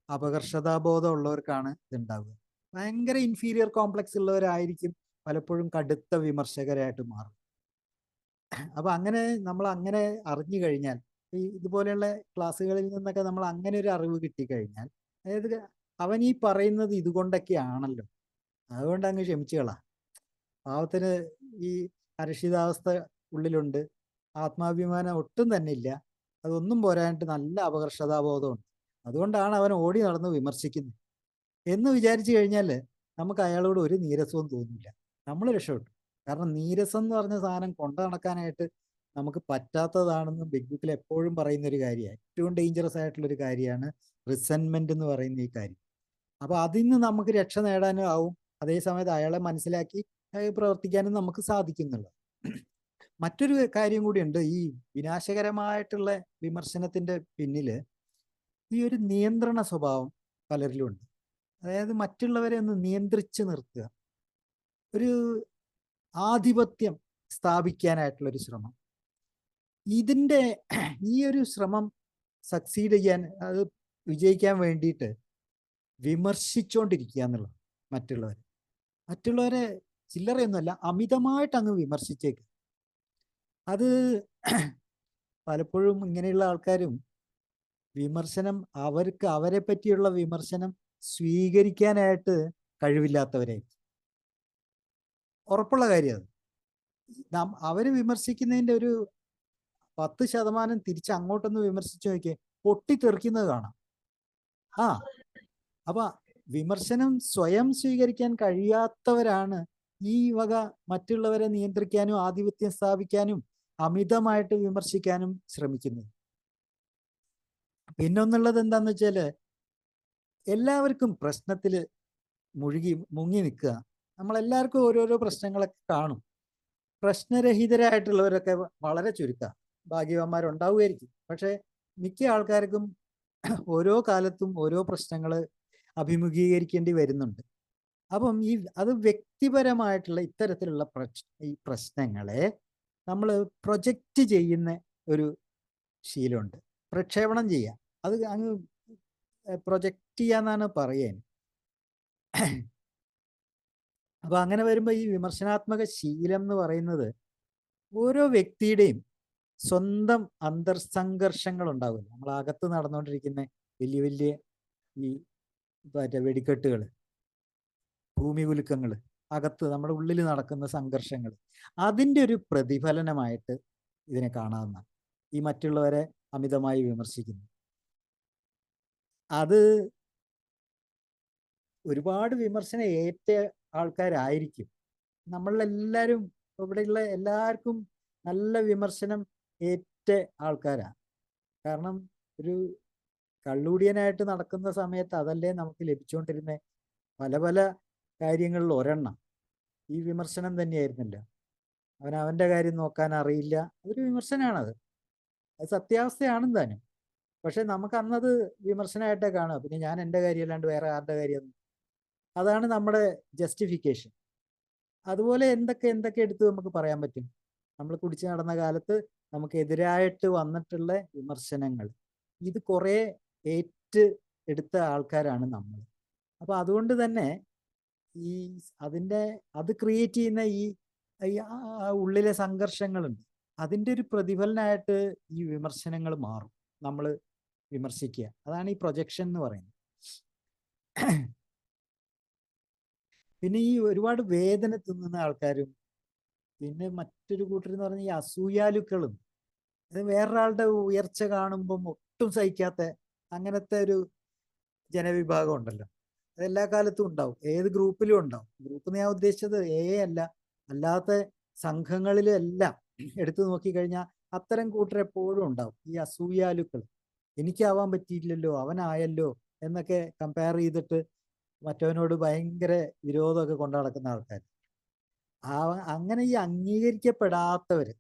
അപകർഷതാബോധം ഉള്ളവർക്കാണ് ഇതുണ്ടാവുക. ഭയങ്കര ഇൻഫീരിയർ കോംപ്ലക്സ് ഉള്ളവരായിരിക്കും പലപ്പോഴും കടുത്ത വിമർശകരായിട്ട് മാറും. അപ്പൊ അങ്ങനെ നമ്മൾ അങ്ങനെ അറിഞ്ഞു കഴിഞ്ഞാൽ, ഇതുപോലെയുള്ള ക്ലാസ്സുകളിൽ നിന്നൊക്കെ നമ്മൾ അങ്ങനെ ഒരു അറിവ് കിട്ടിക്കഴിഞ്ഞാൽ, അതായത് അവൻ ഈ പറയുന്നത് ഇതുകൊണ്ടൊക്കെയാണല്ലോ, അതുകൊണ്ട് അങ്ങ് ക്ഷമിച്ചുകളാം. പാവത്തിന് ഈ അരക്ഷിതാവസ്ഥ ഉള്ളിലുണ്ട്, ആത്മാഭിമാനം ഒട്ടും തന്നെ ഇല്ല, അതൊന്നും പോരാഞ്ഞിട്ട് നല്ല അപകർഷതാബോധമുണ്ട്, അതുകൊണ്ടാണ് അവൻ ഓടി നടന്ന് വിമർശിക്കുന്നത് എന്ന് വിചാരിച്ചു കഴിഞ്ഞാൽ നമുക്ക് അയാളോട് ഒരു നീരസവും തോന്നില്ല, നമ്മൾ രക്ഷപ്പെട്ടു. കാരണം നീരസം എന്ന് പറഞ്ഞ സാധനം കൊണ്ടു നടക്കാനായിട്ട് നമുക്ക് പറ്റാത്തതാണെന്ന് ബിഗ് ബുക്കിൽ എപ്പോഴും പറയുന്ന ഒരു കാര്യമാണ്. ഏറ്റവും ഡേഞ്ചറസ് ആയിട്ടുള്ളൊരു കാര്യമാണ് റിസെൻമെന്റ് എന്ന് പറയുന്ന ഈ കാര്യം. അപ്പോൾ അതിൽ നിന്ന് നമുക്ക് രക്ഷ നേടാനും ആവും, അതേസമയത്ത് അയാളെ മനസ്സിലാക്കി പ്രവർത്തിക്കാനും നമുക്ക് സാധിക്കുന്നുള്ളൂ. മറ്റൊരു കാര്യം കൂടിയുണ്ട്, ഈ വിനാശകരമായിട്ടുള്ള വിമർശനത്തിന്റെ പിന്നിൽ ഈ ഒരു നിയന്ത്രണ സ്വഭാവം പലരിലും ഉണ്ട്. അതായത് മറ്റുള്ളവരെ ഒന്ന് നിയന്ത്രിച്ച് നിർത്തുക, ഒരു ആധിപത്യം സ്ഥാപിക്കാനായിട്ടുള്ളൊരു ശ്രമം. ഈ ഒരു ശ്രമം സക്സീഡ് ചെയ്യാൻ, അത് വിജയിക്കാൻ വേണ്ടിയിട്ട് വിമർശിച്ചുകൊണ്ടിരിക്കുക എന്നുള്ളത്. മറ്റുള്ളവരെ ചില്ലറയൊന്നുമല്ല, അമിതമായിട്ട് അങ്ങ് വിമർശിച്ചേക്ക്. അത് പലപ്പോഴും ഇങ്ങനെയുള്ള ആൾക്കാരും വിമർശനം, അവരെ പറ്റിയുള്ള വിമർശനം സ്വീകരിക്കാനായിട്ട് കഴിവില്ലാത്തവരായിരിക്കും. ഉറപ്പുള്ള കാര്യം അത്. അവര് വിമർശിക്കുന്നതിൻ്റെ ഒരു 10% തിരിച്ച് അങ്ങോട്ടൊന്ന് വിമർശിച്ചു നോക്കിയേ, പൊട്ടിത്തെറിക്കുന്നത് കാണാം. അപ്പൊ വിമർശനം സ്വയം സ്വീകരിക്കാൻ കഴിയാത്തവരാണ് ഈ വക മറ്റുള്ളവരെ നിയന്ത്രിക്കാനും ആധിപത്യം സ്ഥാപിക്കാനും അമിതമായിട്ട് വിമർശിക്കാനും ശ്രമിക്കുന്നത്. പിന്നൊന്നുള്ളത് എന്താന്ന് വെച്ചാല്, എല്ലാവർക്കും പ്രശ്നത്തിൽ മുങ്ങി നിൽക്കുക. നമ്മളെല്ലാവർക്കും ഓരോരോ പ്രശ്നങ്ങളൊക്കെ കാണും. പ്രശ്നരഹിതരായിട്ടുള്ളവരൊക്കെ വളരെ ചുരുക്കം, ഭാഗ്യവാന്മാരുണ്ടാവുമായിരിക്കും. പക്ഷെ മിക്ക ആൾക്കാർക്കും ഓരോ കാലത്തും ഓരോ പ്രശ്നങ്ങൾ അഭിമുഖീകരിക്കേണ്ടി വരുന്നുണ്ട്. അപ്പം അത് വ്യക്തിപരമായിട്ടുള്ള ഇത്തരത്തിലുള്ള ഈ പ്രശ്നങ്ങളെ നമ്മൾ പ്രൊജക്റ്റ് ചെയ്യുന്ന ഒരു ശീലമുണ്ട്, പ്രക്ഷേപണം ചെയ്യുക. അത് അങ്ങ് പ്രൊജക്റ്റ് ചെയ്യാന്നാണ് പറയാൻ. അപ്പൊ അങ്ങനെ വരുമ്പോൾ ഈ വിമർശനാത്മക ശീലം എന്ന് പറയുന്നത് ഓരോ വ്യക്തിയുടെയും സ്വന്തം അന്തർസംഘർഷങ്ങൾ ഉണ്ടാവില്ല. നമ്മളകത്ത് നടന്നുകൊണ്ടിരിക്കുന്ന വലിയ വലിയ ഈ വെടിക്കെട്ടുകൾ, ഭൂമി കുലുക്കങ്ങൾ, അകത്ത് നമ്മുടെ ഉള്ളിൽ നടക്കുന്ന സംഘർഷങ്ങൾ, അതിൻ്റെ ഒരു പ്രതിഫലനമായിട്ട് ഇതിനെ കാണാവുന്ന ഈ മറ്റുള്ളവരെ അമിതമായി വിമർശിക്കുന്നു. അത് ഒരുപാട് വിമർശനം ഏറ്റ ആൾക്കാരായിരിക്കും നമ്മളെല്ലാവരും. ഇവിടെയുള്ള എല്ലാവർക്കും നല്ല വിമർശനം ഏറ്റ ആൾക്കാരാണ്. കാരണം ഒരു കള്ളുടിയനായിട്ട് നടക്കുന്ന സമയത്ത് അതല്ലേ നമുക്ക് ലഭിച്ചുകൊണ്ടിരുന്ന പല പല കാര്യങ്ങളിൽ ഒരെണ്ണം ഈ വിമർശനം തന്നെയായിരുന്നല്ലോ. അവൻ്റെ കാര്യം നോക്കാൻ അറിയില്ല, അതൊരു വിമർശനമാണത്, അത് സത്യാവസ്ഥയാണെന്ന് താനും. പക്ഷെ നമുക്ക് അന്നത് വിമർശനമായിട്ടേ കാണുക. പിന്നെ ഞാൻ എൻ്റെ കാര്യം അല്ലാണ്ട് വേറെ ആരുടെ കാര്യം, അതാണ് നമ്മുടെ ജസ്റ്റിഫിക്കേഷൻ. അതുപോലെ എന്തൊക്കെ എടുത്ത് നമുക്ക് പറയാൻ പറ്റും. നമ്മൾ കുടിച്ചു നടന്ന കാലത്ത് നമുക്കെതിരായിട്ട് വന്നിട്ടുള്ള വിമർശനങ്ങൾ, ഇത് കുറേ എടുത്ത ആൾക്കാരാണ് നമ്മൾ. അപ്പൊ അതുകൊണ്ട് തന്നെ അത് ക്രിയേറ്റ് ചെയ്യുന്ന ഈ ഉള്ളിലെ സംഘർഷങ്ങളുണ്ട്. അതിൻ്റെ ഒരു പ്രതിഫലനമായിട്ട് ഈ വിമർശനങ്ങൾ മാറും. നമ്മൾ വിമർശിക്കുക, അതാണ് ഈ പ്രൊജക്ഷൻ എന്ന് പറയുന്നത്. പിന്നെ ഈ ഒരുപാട് വേദന തിന്നുന്ന ആൾക്കാരും, പിന്നെ മറ്റൊരു കൂട്ടർ എന്ന് പറഞ്ഞാൽ ഈ അസൂയാലുക്കളും, അത് വേറൊരാളുടെ ഉയർച്ച കാണുമ്പം ഒട്ടും സഹിക്കാത്ത അങ്ങനത്തെ ഒരു ജനവിഭാഗം ഉണ്ടല്ലോ. അതെല്ലാ കാലത്തും ഉണ്ടാവും, ഏത് ഗ്രൂപ്പിലും ഉണ്ടാവും. ഗ്രൂപ്പ് ഞാൻ ഉദ്ദേശിച്ചത് അല്ല, അല്ലാത്ത സംഘങ്ങളിലും എല്ലാം എടുത്തു നോക്കിക്കഴിഞ്ഞാൽ അത്തരം കൂട്ടർ എപ്പോഴും ഉണ്ടാവും. ഈ അസൂയാലുക്കൾ, എനിക്കാവാൻ പറ്റിയില്ലല്ലോ, അവനായല്ലോ എന്നൊക്കെ കമ്പയർ ചെയ്തിട്ട് മറ്റവനോട് ഭയങ്കര വിരോധമൊക്കെ കൊണ്ടു നടക്കുന്ന ആൾക്കാർ. അങ്ങനെ ഈ അംഗീകരിക്കപ്പെടാത്തവര്,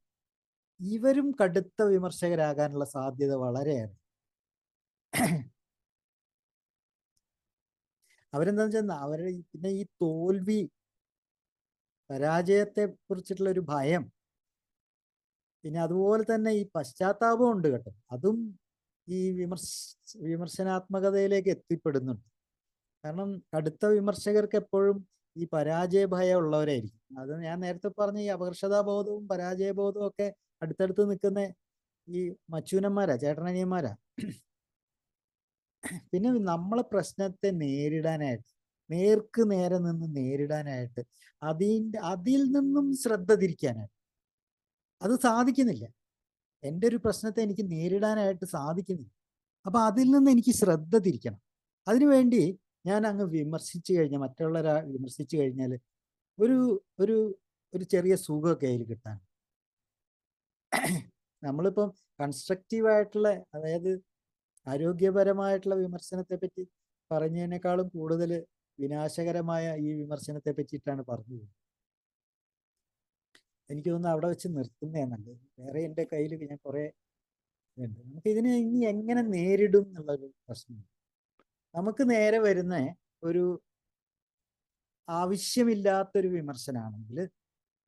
ഇവരും കടുത്ത വിമർശകരാകാനുള്ള സാധ്യത വളരെയേറെ. അവരെന്താന്ന് വെച്ചാൽ അവരുടെ പിന്നെ ഈ തോൽവി, പരാജയത്തെ കുറിച്ചിട്ടുള്ള ഒരു ഭയം, പിന്നെ അതുപോലെ തന്നെ ഈ പശ്ചാത്താപം ഉണ്ട് കേട്ടോ. അതും ഈ വിമർശനാത്മകതയിലേക്ക് എത്തിപ്പെടുന്നുണ്ട്. കാരണം കടുത്ത വിമർശകർക്ക് എപ്പോഴും ഈ പരാജയ ഭയം ഉള്ളവരായിരിക്കും. അത് ഞാൻ നേരത്തെ പറഞ്ഞ ഈ അപകർഷതാബോധവും പരാജയബോധവും ഒക്കെ അടുത്തടുത്ത് നിൽക്കുന്ന ഈ മച്ചൂനന്മാരാ, ചേട്ടനനിയന്മാരാ. പിന്നെ നമ്മളെ പ്രശ്നത്തെ നേരിടാനായിട്ട്, നേർക്ക് നേരെ നിന്ന് നേരിടാനായിട്ട്, അതിൽ നിന്നും ശ്രദ്ധ തിരിക്കാനായിട്ട് അത് സാധിക്കുന്നില്ല. എൻ്റെ ഒരു പ്രശ്നത്തെ എനിക്ക് നേരിടാനായിട്ട് സാധിക്കുന്നില്ല. അപ്പൊ അതിൽ നിന്ന് എനിക്ക് ശ്രദ്ധ തിരിക്കണം. അതിനുവേണ്ടി ഞാൻ അങ്ങ് വിമർശിച്ചു കഴിഞ്ഞാൽ, മറ്റുള്ളവരെ വിമർശിച്ചു കഴിഞ്ഞാൽ ഒരു ഒരു ഒരു ചെറിയ സുഖമൊക്കെ അതിൽ കിട്ടാൻ. നമ്മളിപ്പം കൺസ്ട്രക്റ്റീവായിട്ടുള്ള, അതായത് ആരോഗ്യപരമായിട്ടുള്ള വിമർശനത്തെ പറ്റി പറഞ്ഞതിനേക്കാളും കൂടുതൽ വിനാശകരമായ ഈ വിമർശനത്തെ പറ്റിയിട്ടാണ് പറഞ്ഞത്. എനിക്ക് തോന്നുന്നു അവിടെ വെച്ച് നിർത്തുന്നതാണ് നല്ലത്. വേറെ എൻ്റെ കയ്യിൽ ഞാൻ കുറേ ഉണ്ട്. നമുക്ക് ഇതിനെ ഇനി എങ്ങനെ നേരിടും എന്നുള്ളൊരു പ്രശ്നം. നമുക്ക് നേരെ വരുന്ന ഒരു ആവശ്യമില്ലാത്തൊരു വിമർശനമാണെങ്കിൽ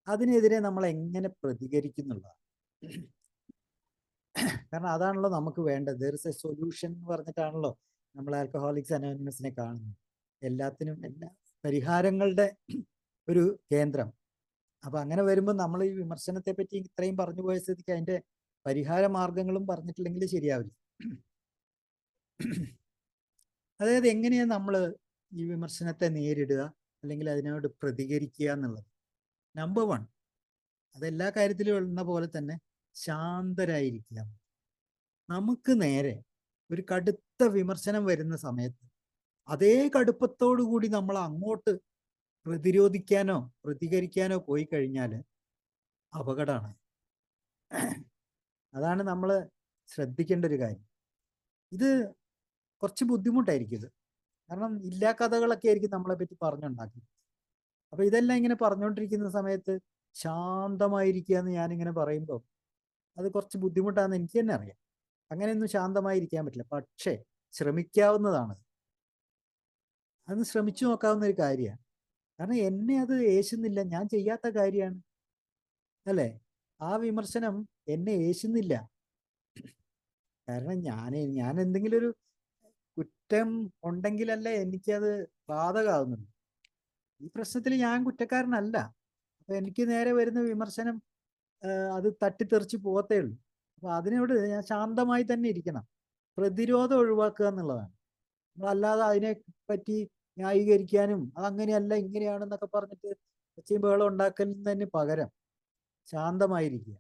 അതിനെതിരെ നമ്മൾ എങ്ങനെ പ്രതികരിക്കുന്നുള്ളതാണ്. കാരണം അതാണല്ലോ നമുക്ക് വേണ്ടത്. ദർ ഇസ് എ സൊല്യൂഷൻ എന്ന് പറഞ്ഞിട്ടാണല്ലോ നമ്മൾ ആൽക്കഹോളിക്സ് അനോണിമസിനെ കാണുന്നത്. എല്ലാത്തിനും എല്ലാ പരിഹാരങ്ങളുടെ ഒരു കേന്ദ്രം. അപ്പൊ അങ്ങനെ വരുമ്പോൾ നമ്മൾ ഈ വിമർശനത്തെ പറ്റി ഇത്രയും പറഞ്ഞു പോയ സ്ഥിതിക്ക് അതിന്റെ പരിഹാര മാർഗങ്ങളും പറഞ്ഞിട്ടില്ലെങ്കിൽ ശരിയാവില്ല. അതായത് എങ്ങനെയാണ് നമ്മൾ ഈ വിമർശനത്തെ നേരിടുക, അല്ലെങ്കിൽ അതിനോട് പ്രതികരിക്കുക എന്നുള്ളത്. നമ്പർ 1, അതെല്ലാ കാര്യത്തിലും ഉള്ള പോലെ തന്നെ ശാന്തരായിരിക്കുക. നമുക്ക് നേരെ ഒരു കടുത്ത വിമർശനം വരുന്ന സമയത്ത് അതേ കടുപ്പത്തോടു കൂടി നമ്മൾ അങ്ങോട്ട് പ്രതിരോധിക്കാനോ പ്രതികരിക്കാനോ പോയി കഴിഞ്ഞാൽ അപകടമാണ്. അതാണ് നമ്മൾ ശ്രദ്ധിക്കേണ്ട ഒരു കാര്യം. ഇത് കുറച്ച് ബുദ്ധിമുട്ടായിരിക്കും ഇത്. കാരണം ഇല്ലാ കഥകളൊക്കെ ആയിരിക്കും നമ്മളെ പറ്റി പറഞ്ഞുണ്ടാക്കി. അപ്പൊ ഇതെല്ലാം ഇങ്ങനെ പറഞ്ഞുകൊണ്ടിരിക്കുന്ന സമയത്ത് ശാന്തമായിരിക്കുക എന്ന് ഞാനിങ്ങനെ പറയുമ്പോൾ അത് കുറച്ച് ബുദ്ധിമുട്ടാണെന്ന് എനിക്ക് തന്നെ അറിയാം. അങ്ങനെയൊന്നും ശാന്തമായിരിക്കാൻ പറ്റില്ല. പക്ഷേ ശ്രമിക്കാവുന്നതാണ്. അതൊന്ന് ശ്രമിച്ചു നോക്കാവുന്ന ഒരു കാര്യമാണ്. കാരണം എന്നെ അത് ഏശുന്നില്ല, ഞാൻ ചെയ്യാത്ത കാര്യമാണ്, അല്ലേ? ആ വിമർശനം എന്നെ ഏശുന്നില്ല. കാരണം ഞാൻ എന്തെങ്കിലും ഒരു കുറ്റം ഉണ്ടെങ്കിലല്ലേ എനിക്കത് ബാധകമാകുന്നുള്ളൂ. ഈ പ്രശ്നത്തിൽ ഞാൻ കുറ്റക്കാരനല്ല. അപ്പൊ എനിക്ക് നേരെ വരുന്ന വിമർശനം അത് തട്ടിത്തെറിച്ച് പോകത്തേ ഉള്ളൂ. അപ്പൊ അതിനോട് ഞാൻ ശാന്തമായി തന്നെ ഇരിക്കണം. പ്രതിരോധം ഒഴിവാക്കുക എന്നുള്ളതാണ്. നമ്മളല്ലാതെ അതിനെ പറ്റി ന്യായീകരിക്കാനും അതങ്ങനെയല്ല ഇങ്ങനെയാണെന്നൊക്കെ പറഞ്ഞിട്ട് ഒച്ചയും ബഹളം ഉണ്ടാക്കുന്നതിന് പകരം ശാന്തമായിരിക്കുക.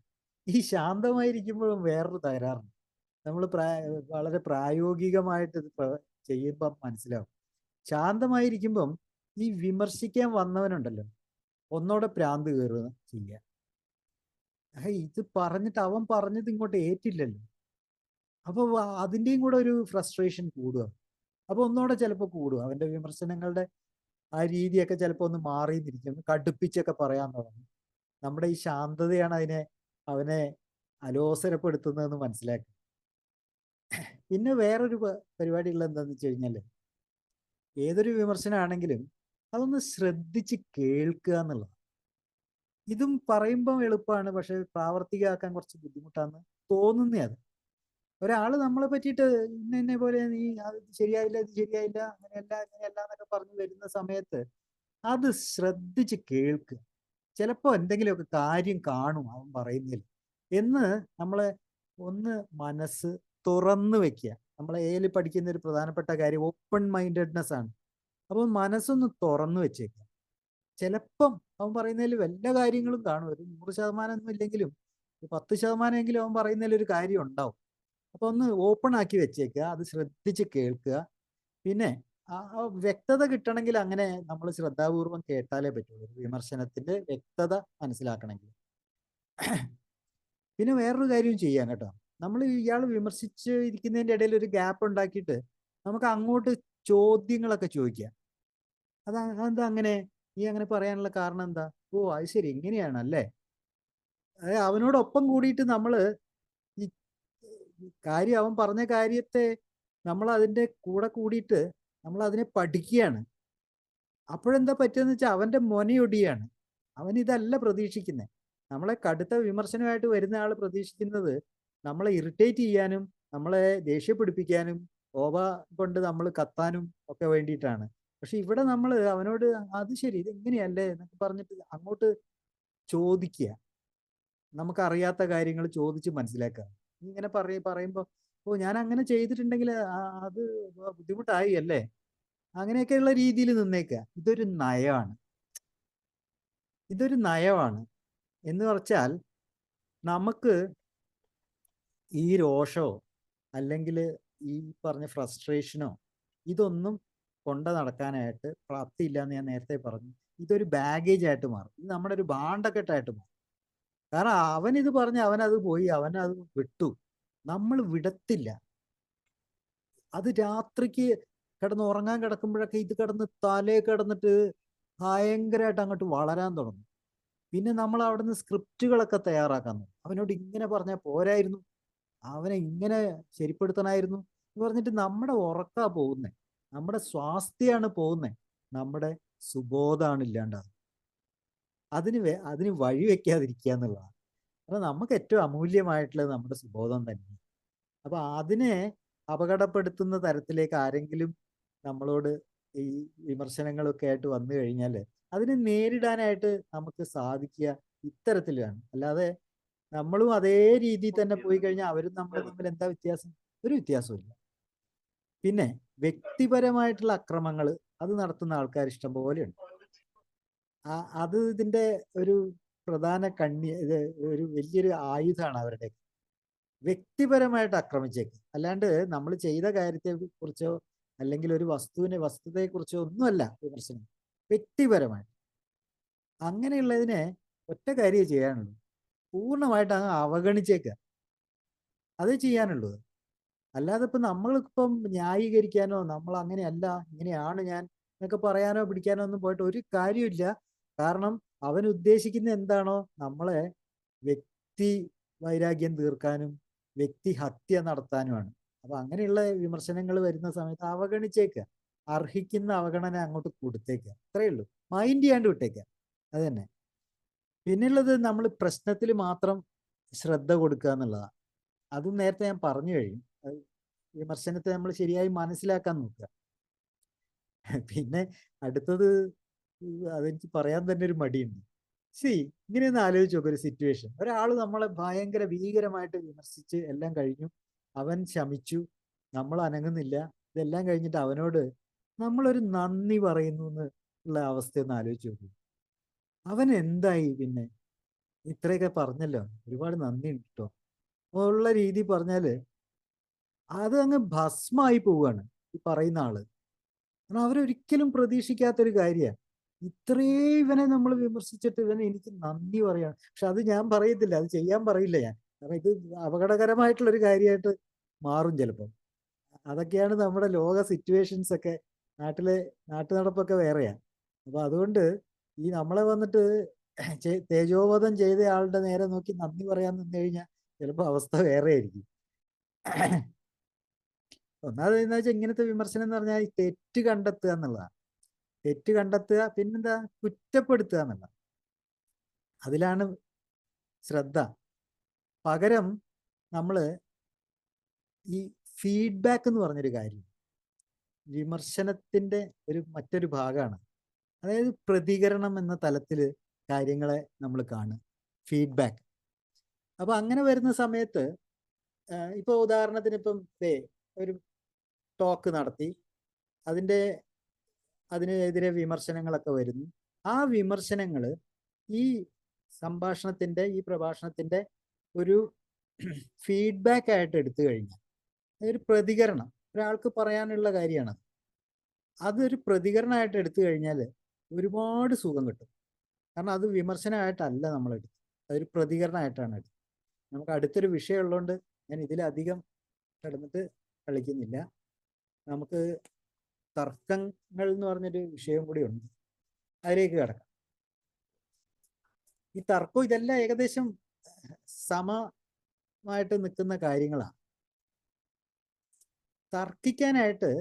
ഈ ശാന്തമായിരിക്കുമ്പോഴും വേറൊരു തകരാറുണ്ട്. നമ്മൾ വളരെ പ്രായോഗികമായിട്ട് ഇത് ചെയ്യുമ്പം മനസ്സിലാവും. ശാന്തമായിരിക്കുമ്പം ഈ വിമർശിക്കാൻ വന്നവനുണ്ടല്ലോ, ഒന്നോടെ പ്രാന്ത് കയറുക ചെയ്യുക. ഇത് പറഞ്ഞിട്ട് അവൻ പറഞ്ഞത് ഇങ്ങോട്ട് ഏറ്റില്ലല്ലോ. അപ്പൊ അതിൻ്റെയും കൂടെ ഒരു ഫ്രസ്ട്രേഷൻ കൂടുക. അപ്പൊ ഒന്നോടെ ചിലപ്പോൾ കൂടുക. അവന്റെ വിമർശനങ്ങളുടെ ആ രീതിയൊക്കെ ചിലപ്പോൾ ഒന്ന് മാറിയിരിക്കും, കടുപ്പിച്ചൊക്കെ പറയാൻ തുടങ്ങും. നമ്മുടെ ഈ ശാന്തതയാണ് അവനെ അലോസരപ്പെടുത്തുന്നതെന്ന് മനസ്സിലാക്കി. പിന്നെ വേറൊരു പരിപാടികൾ എന്താന്ന് വെച്ച് കഴിഞ്ഞാല്, ഏതൊരു വിമർശനമാണെങ്കിലും അതൊന്ന് ശ്രദ്ധിച്ച് കേൾക്കുക എന്നുള്ളത്. ഇതും പറയുമ്പം എളുപ്പമാണ്, പക്ഷെ പ്രാവർത്തികമാക്കാൻ കുറച്ച് ബുദ്ധിമുട്ടാന്ന് തോന്നുന്നേ. അത് ഒരാൾ നമ്മളെ പറ്റിയിട്ട് ഇന്നെ പോലെ നീ അത് ശരിയായില്ല, ഇത് ശരിയായില്ല, അങ്ങനെയല്ല ഇങ്ങനെയല്ല എന്നൊക്കെ പറഞ്ഞു വരുന്ന സമയത്ത് അത് ശ്രദ്ധിച്ച് കേൾക്കുക. ചിലപ്പോൾ എന്തെങ്കിലുമൊക്കെ കാര്യം കാണും അവൻ പറയുന്നതിൽ എന്ന് നമ്മളെ ഒന്ന് മനസ്സ് തുറന്നു വെക്കുക. നമ്മളെ എയിൽ പഠിക്കുന്ന ഒരു പ്രധാനപ്പെട്ട കാര്യം ഓപ്പൺ മൈൻഡഡ്നെസ് ആണ്. അപ്പോൾ മനസ്സൊന്ന് തുറന്നു വെച്ചേക്കുക. ചിലപ്പം അവൻ പറയുന്നതിൽ വല്ല കാര്യങ്ങളും കാണും. ഒരു 100% ഒന്നും ഇല്ലെങ്കിലും ഒരു 10% അവൻ പറയുന്നതിൽ ഒരു കാര്യം ഉണ്ടാവും. അപ്പൊ ഒന്ന് ഓപ്പൺ ആക്കി വെച്ചേക്കുക, അത് ശ്രദ്ധിച്ച് കേൾക്കുക. പിന്നെ ആ വ്യക്തത കിട്ടണമെങ്കിൽ അങ്ങനെ നമ്മൾ ശ്രദ്ധാപൂർവം കേട്ടാലേ പറ്റുള്ളൂ, വിമർശനത്തിന്റെ വ്യക്തത മനസ്സിലാക്കണമെങ്കിൽ. പിന്നെ വേറൊരു കാര്യം ചെയ്യാൻ കേട്ടോ, നമ്മൾ ഇയാൾ വിമർശിച്ച് ഇരിക്കുന്നതിന്റെ ഇടയിൽ ഒരു ഗ്യാപ്പ് ഉണ്ടാക്കിയിട്ട് നമുക്ക് അങ്ങോട്ട് ചോദ്യങ്ങളൊക്കെ ചോദിക്കാം. അതെന്താ അങ്ങനെ, നീ അങ്ങനെ പറയാനുള്ള കാരണം എന്താ? ഓ അത് ശരി ഇങ്ങനെയാണല്ലേ. അതായത് അവനോടൊപ്പം കൂടിയിട്ട് നമ്മൾ ഈ കാര്യം, അവൻ പറഞ്ഞ കാര്യത്തെ നമ്മൾ അതിന്റെ കൂടെ കൂടിയിട്ട് നമ്മൾ അതിനെ പഠിക്കുകയാണ്. അപ്പോഴെന്താ പറ്റുകയെന്ന് വെച്ചാൽ അവന്റെ മൊനയൊടിയാണ്. അവൻ ഇതല്ല പ്രതീക്ഷിക്കുന്നത്. നമ്മളെ കടുത്ത വിമർശനമായിട്ട് വരുന്ന ആൾ പ്രതീക്ഷിക്കുന്നത് നമ്മളെ ഇറിറ്റേറ്റ് ചെയ്യാനും നമ്മളെ ദേഷ്യപ്പിടിപ്പിക്കാനും ഓവ കൊണ്ട് നമ്മൾ കത്താനും ഒക്കെ വേണ്ടിയിട്ടാണ്. പക്ഷെ ഇവിടെ നമ്മൾ അവനോട് അത് ശരി ഇത് എങ്ങനെയല്ലേ എന്നൊക്കെ പറഞ്ഞിട്ട് അങ്ങോട്ട് ചോദിക്കുക. നമുക്കറിയാത്ത കാര്യങ്ങൾ ചോദിച്ച് മനസ്സിലാക്കുക. ഇങ്ങനെ പറയുമ്പോൾ ഓ ഞാൻ അങ്ങനെ ചെയ്തിട്ടുണ്ടെങ്കിൽ അത് ബുദ്ധിമുട്ടായി അല്ലേ, അങ്ങനെയൊക്കെയുള്ള രീതിയിൽ നിന്നേക്കുക. ഇതൊരു നയമാണ് എന്ന് വെച്ചാൽ നമുക്ക് ഈ രോഷമോ അല്ലെങ്കിൽ ഈ പറഞ്ഞ ഫ്രസ്ട്രേഷനോ ഇതൊന്നും കൊണ്ട നടക്കാനായിട്ട് പ്രാപ്തിയില്ല എന്ന് ഞാൻ നേരത്തെ പറഞ്ഞു. ഇതൊരു ബാഗേജ് ആയിട്ട് മാറും. ഇത് നമ്മുടെ ഒരു ഭാണ്ഡക്കെട്ടായിട്ട് മാറും. കാരണം അവൻ ഇത് പറഞ്ഞ് അവനത് പോയി, അവനത് വിട്ടു. നമ്മൾ വിടത്തില്ല. അത് രാത്രിക്ക് കിടന്ന് ഉറങ്ങാൻ കിടക്കുമ്പോഴൊക്കെ ഇത് കിടന്ന് തലേ കിടന്നിട്ട് ഭയങ്കരമായിട്ട് അങ്ങോട്ട് വളരാൻ തുടങ്ങും. പിന്നെ നമ്മൾ അവിടുന്ന് സ്ക്രിപ്റ്റുകളൊക്കെ തയ്യാറാക്കാൻ തുടങ്ങും. അവനോട് ഇങ്ങനെ പറഞ്ഞാൽ പോരായിരുന്നു, അവനെ ഇങ്ങനെ ശരിപ്പെടുത്തണമായിരുന്നു എന്ന് പറഞ്ഞിട്ട് നമ്മുടെ ഉറക്കാ പോകുന്നത്, നമ്മുടെ സ്വാസ്ഥ്യമാണ് പോകുന്നത്, നമ്മുടെ സുബോധമാണ് ഇല്ലാണ്ടാകുന്നത്. അതിന് വഴി വെക്കാതിരിക്കുക എന്നുള്ളതാണ്. അപ്പൊ നമുക്ക് ഏറ്റവും അമൂല്യമായിട്ടുള്ളത് നമ്മുടെ സുബോധം തന്നെ. അപ്പൊ അതിനെ അപകടപ്പെടുത്തുന്ന തരത്തിലേക്ക് ആരെങ്കിലും നമ്മളോട് ഈ വിമർശനങ്ങളൊക്കെ ആയിട്ട് വന്നു കഴിഞ്ഞാൽ അതിനെ നേരിടാനായിട്ട് നമുക്ക് സാധിക്കുക ഇത്തരത്തിലാണ്. അല്ലാതെ നമ്മളും അതേ രീതിയിൽ തന്നെ പോയി കഴിഞ്ഞാൽ അവരും നമ്മളും തമ്മിൽ എന്താ വ്യത്യാസം? ഒരു വ്യത്യാസമില്ല. പിന്നെ വ്യക്തിപരമായിട്ടുള്ള അക്രമങ്ങൾ അത് നടത്തുന്ന ആൾക്കാർ ഇഷ്ടം പോലെയുണ്ട്. അത് ഇതിന്റെ ഒരു പ്രധാന ഇത് ഒരു വലിയൊരു ആയുധമാണ് അവരുടെ. വ്യക്തിപരമായിട്ട് ആക്രമിച്ചേക്ക്, അല്ലാണ്ട് നമ്മൾ ചെയ്ത കാര്യത്തെ കുറിച്ചോ അല്ലെങ്കിൽ ഒരു വസ്തുതയെ കുറിച്ചോ ഒന്നുമല്ല വിമർശനം, വ്യക്തിപരമായിട്ട്. അങ്ങനെയുള്ളതിനെ ഒറ്റ കാര്യം ചെയ്യാനുള്ളൂ, പൂർണ്ണമായിട്ട് അങ്ങ് അവഗണിച്ചേക്കുക. അതേ ചെയ്യാനുള്ളത്. അല്ലാതെ ഇപ്പം നമ്മളിപ്പം ന്യായീകരിക്കാനോ നമ്മൾ അങ്ങനെയല്ല ഇങ്ങനെയാണ് ഞാൻ എന്നൊക്കെ പറയാനോ പിടിക്കാനോ ഒന്നും പോയിട്ട് ഒരു കാര്യമില്ല. കാരണം അവൻ ഉദ്ദേശിക്കുന്ന എന്താണോ നമ്മളെ വ്യക്തി വൈരാഗ്യം തീർക്കാനും വ്യക്തി ഹത്യ നടത്താനുമാണ്. അപ്പൊ അങ്ങനെയുള്ള വിമർശനങ്ങൾ വരുന്ന സമയത്ത് അവഗണിച്ചേക്കുക, അർഹിക്കുന്ന അവഗണന അങ്ങോട്ട് കൊടുത്തേക്കുക, അത്രയേ ഉള്ളൂ. മൈൻഡ് ചെയ്യാണ്ട് വിട്ടേക്കുക, അത് തന്നെ. പിന്നെയുള്ളത് നമ്മൾ പ്രശ്നത്തിൽ മാത്രം ശ്രദ്ധ കൊടുക്കുക എന്നുള്ളതാണ്. അതും നേരത്തെ ഞാൻ പറഞ്ഞു കഴിഞ്ഞു. വിമർശനത്തെ നമ്മൾ ശരിയായി മനസ്സിലാക്കാൻ നോക്കുക. പിന്നെ അടുത്തത് അതെനിക്ക് പറയാൻ തന്നെ ഒരു മടിയുണ്ട്. ഇങ്ങനെയൊന്ന് ആലോചിച്ച് നോക്കുക, ഒരു സിറ്റുവേഷൻ, ഒരാൾ നമ്മളെ ഭയങ്കര ഭീകരമായിട്ട് വിമർശിച്ച് എല്ലാം കഴിഞ്ഞു, അവൻ ശമിച്ചു, നമ്മൾ അനങ്ങുന്നില്ല. ഇതെല്ലാം കഴിഞ്ഞിട്ട് അവനോട് നമ്മളൊരു നന്ദി പറയുന്നു എന്നുള്ള അവസ്ഥയൊന്ന് ആലോചിച്ച് നോക്കൂ. അവൻ എന്തായി പിന്നെ? ഇത്രയൊക്കെ പറഞ്ഞല്ലോ, ഒരുപാട് നന്ദി ഉണ്ട് കേട്ടോ ഉള്ള രീതി പറഞ്ഞാല് അത് അങ്ങ് ഭസ്മായി പോവുകയാണ് ഈ പറയുന്ന ആള്. കാരണം അവരൊരിക്കലും പ്രതീക്ഷിക്കാത്തൊരു കാര്യമാണ്. ഇവനെ നമ്മൾ വിമർശിച്ചിട്ട് ഇവനെ എനിക്ക് നന്ദി പറയാണ്. പക്ഷെ അത് ഞാൻ പറയത്തില്ല, അത് ചെയ്യാൻ പറയില്ല ഞാൻ. കാരണം ഇത് അപകടകരമായിട്ടുള്ളൊരു കാര്യമായിട്ട് മാറും ചിലപ്പോൾ. അതൊക്കെയാണ് നമ്മുടെ ലോക സിറ്റുവേഷൻസ് ഒക്കെ. നാട്ടു നടപ്പൊക്കെ വേറെയാണ്. അപ്പൊ അതുകൊണ്ട് ഈ നമ്മളെ വന്നിട്ട് തേജോവധം ചെയ്ത ആളുടെ നേരെ നോക്കി നന്ദി പറയാൻ നിന്ന് കഴിഞ്ഞാൽ ചിലപ്പോൾ അവസ്ഥ വേറെ ആയിരിക്കും. ഒന്നാമത് എന്താ വെച്ചാൽ ഇങ്ങനത്തെ വിമർശനം എന്ന് പറഞ്ഞാൽ തെറ്റ് കണ്ടെത്തുക എന്നുള്ളതാണ്. തെറ്റ് കണ്ടെത്തുക, പിന്നെന്താ കുറ്റപ്പെടുത്തുക എന്നുള്ള, അതിലാണ് ശ്രദ്ധ. പകരം നമ്മൾ ഈ ഫീഡ്ബാക്ക് എന്ന് പറഞ്ഞൊരു കാര്യം വിമർശനത്തിന്റെ മറ്റൊരു ഭാഗമാണ്. അതായത് പ്രതികരണം എന്ന തലത്തിൽ കാര്യങ്ങളെ നമ്മൾ കാണുക, ഫീഡ്ബാക്ക്. അപ്പോൾ അങ്ങനെ വരുന്ന സമയത്ത് ഇപ്പോൾ ഉദാഹരണത്തിന് ഇപ്പം ഒരു ടോക്ക് നടത്തി, അതിനെതിരെ വിമർശനങ്ങളൊക്കെ വരുന്നു. ആ വിമർശനങ്ങൾ ഈ പ്രഭാഷണത്തിൻ്റെ ഒരു ഫീഡ്ബാക്ക് ആയിട്ട് എടുത്തു കഴിഞ്ഞാൽ, ഒരു പ്രതികരണം, ഒരാൾക്ക് പറയാനുള്ള കാര്യമാണ്, അതൊരു പ്രതികരണമായിട്ട് എടുത്തു കഴിഞ്ഞാൽ ഒരുപാട് സുഖം കിട്ടും. കാരണം അത് വിമർശനമായിട്ടല്ല നമ്മളെടുത്ത്, അതൊരു പ്രതികരണമായിട്ടാണ് എടുത്തത്. നമുക്ക് അടുത്തൊരു വിഷയം ഉള്ളതുകൊണ്ട് ഞാൻ ഇതിലധികം കിടന്നിട്ട് കളിക്കുന്നില്ല. നമുക്ക് തർക്കങ്ങൾ എന്ന് പറഞ്ഞൊരു വിഷയം കൂടി ഉണ്ട്, അതിലേക്ക് കിടക്കാം. ഈ തർക്കം ഇതെല്ലാം ഏകദേശം സമമായിട്ട് നിൽക്കുന്ന കാര്യങ്ങളാണ്. തർക്കിക്കാനായിട്ട്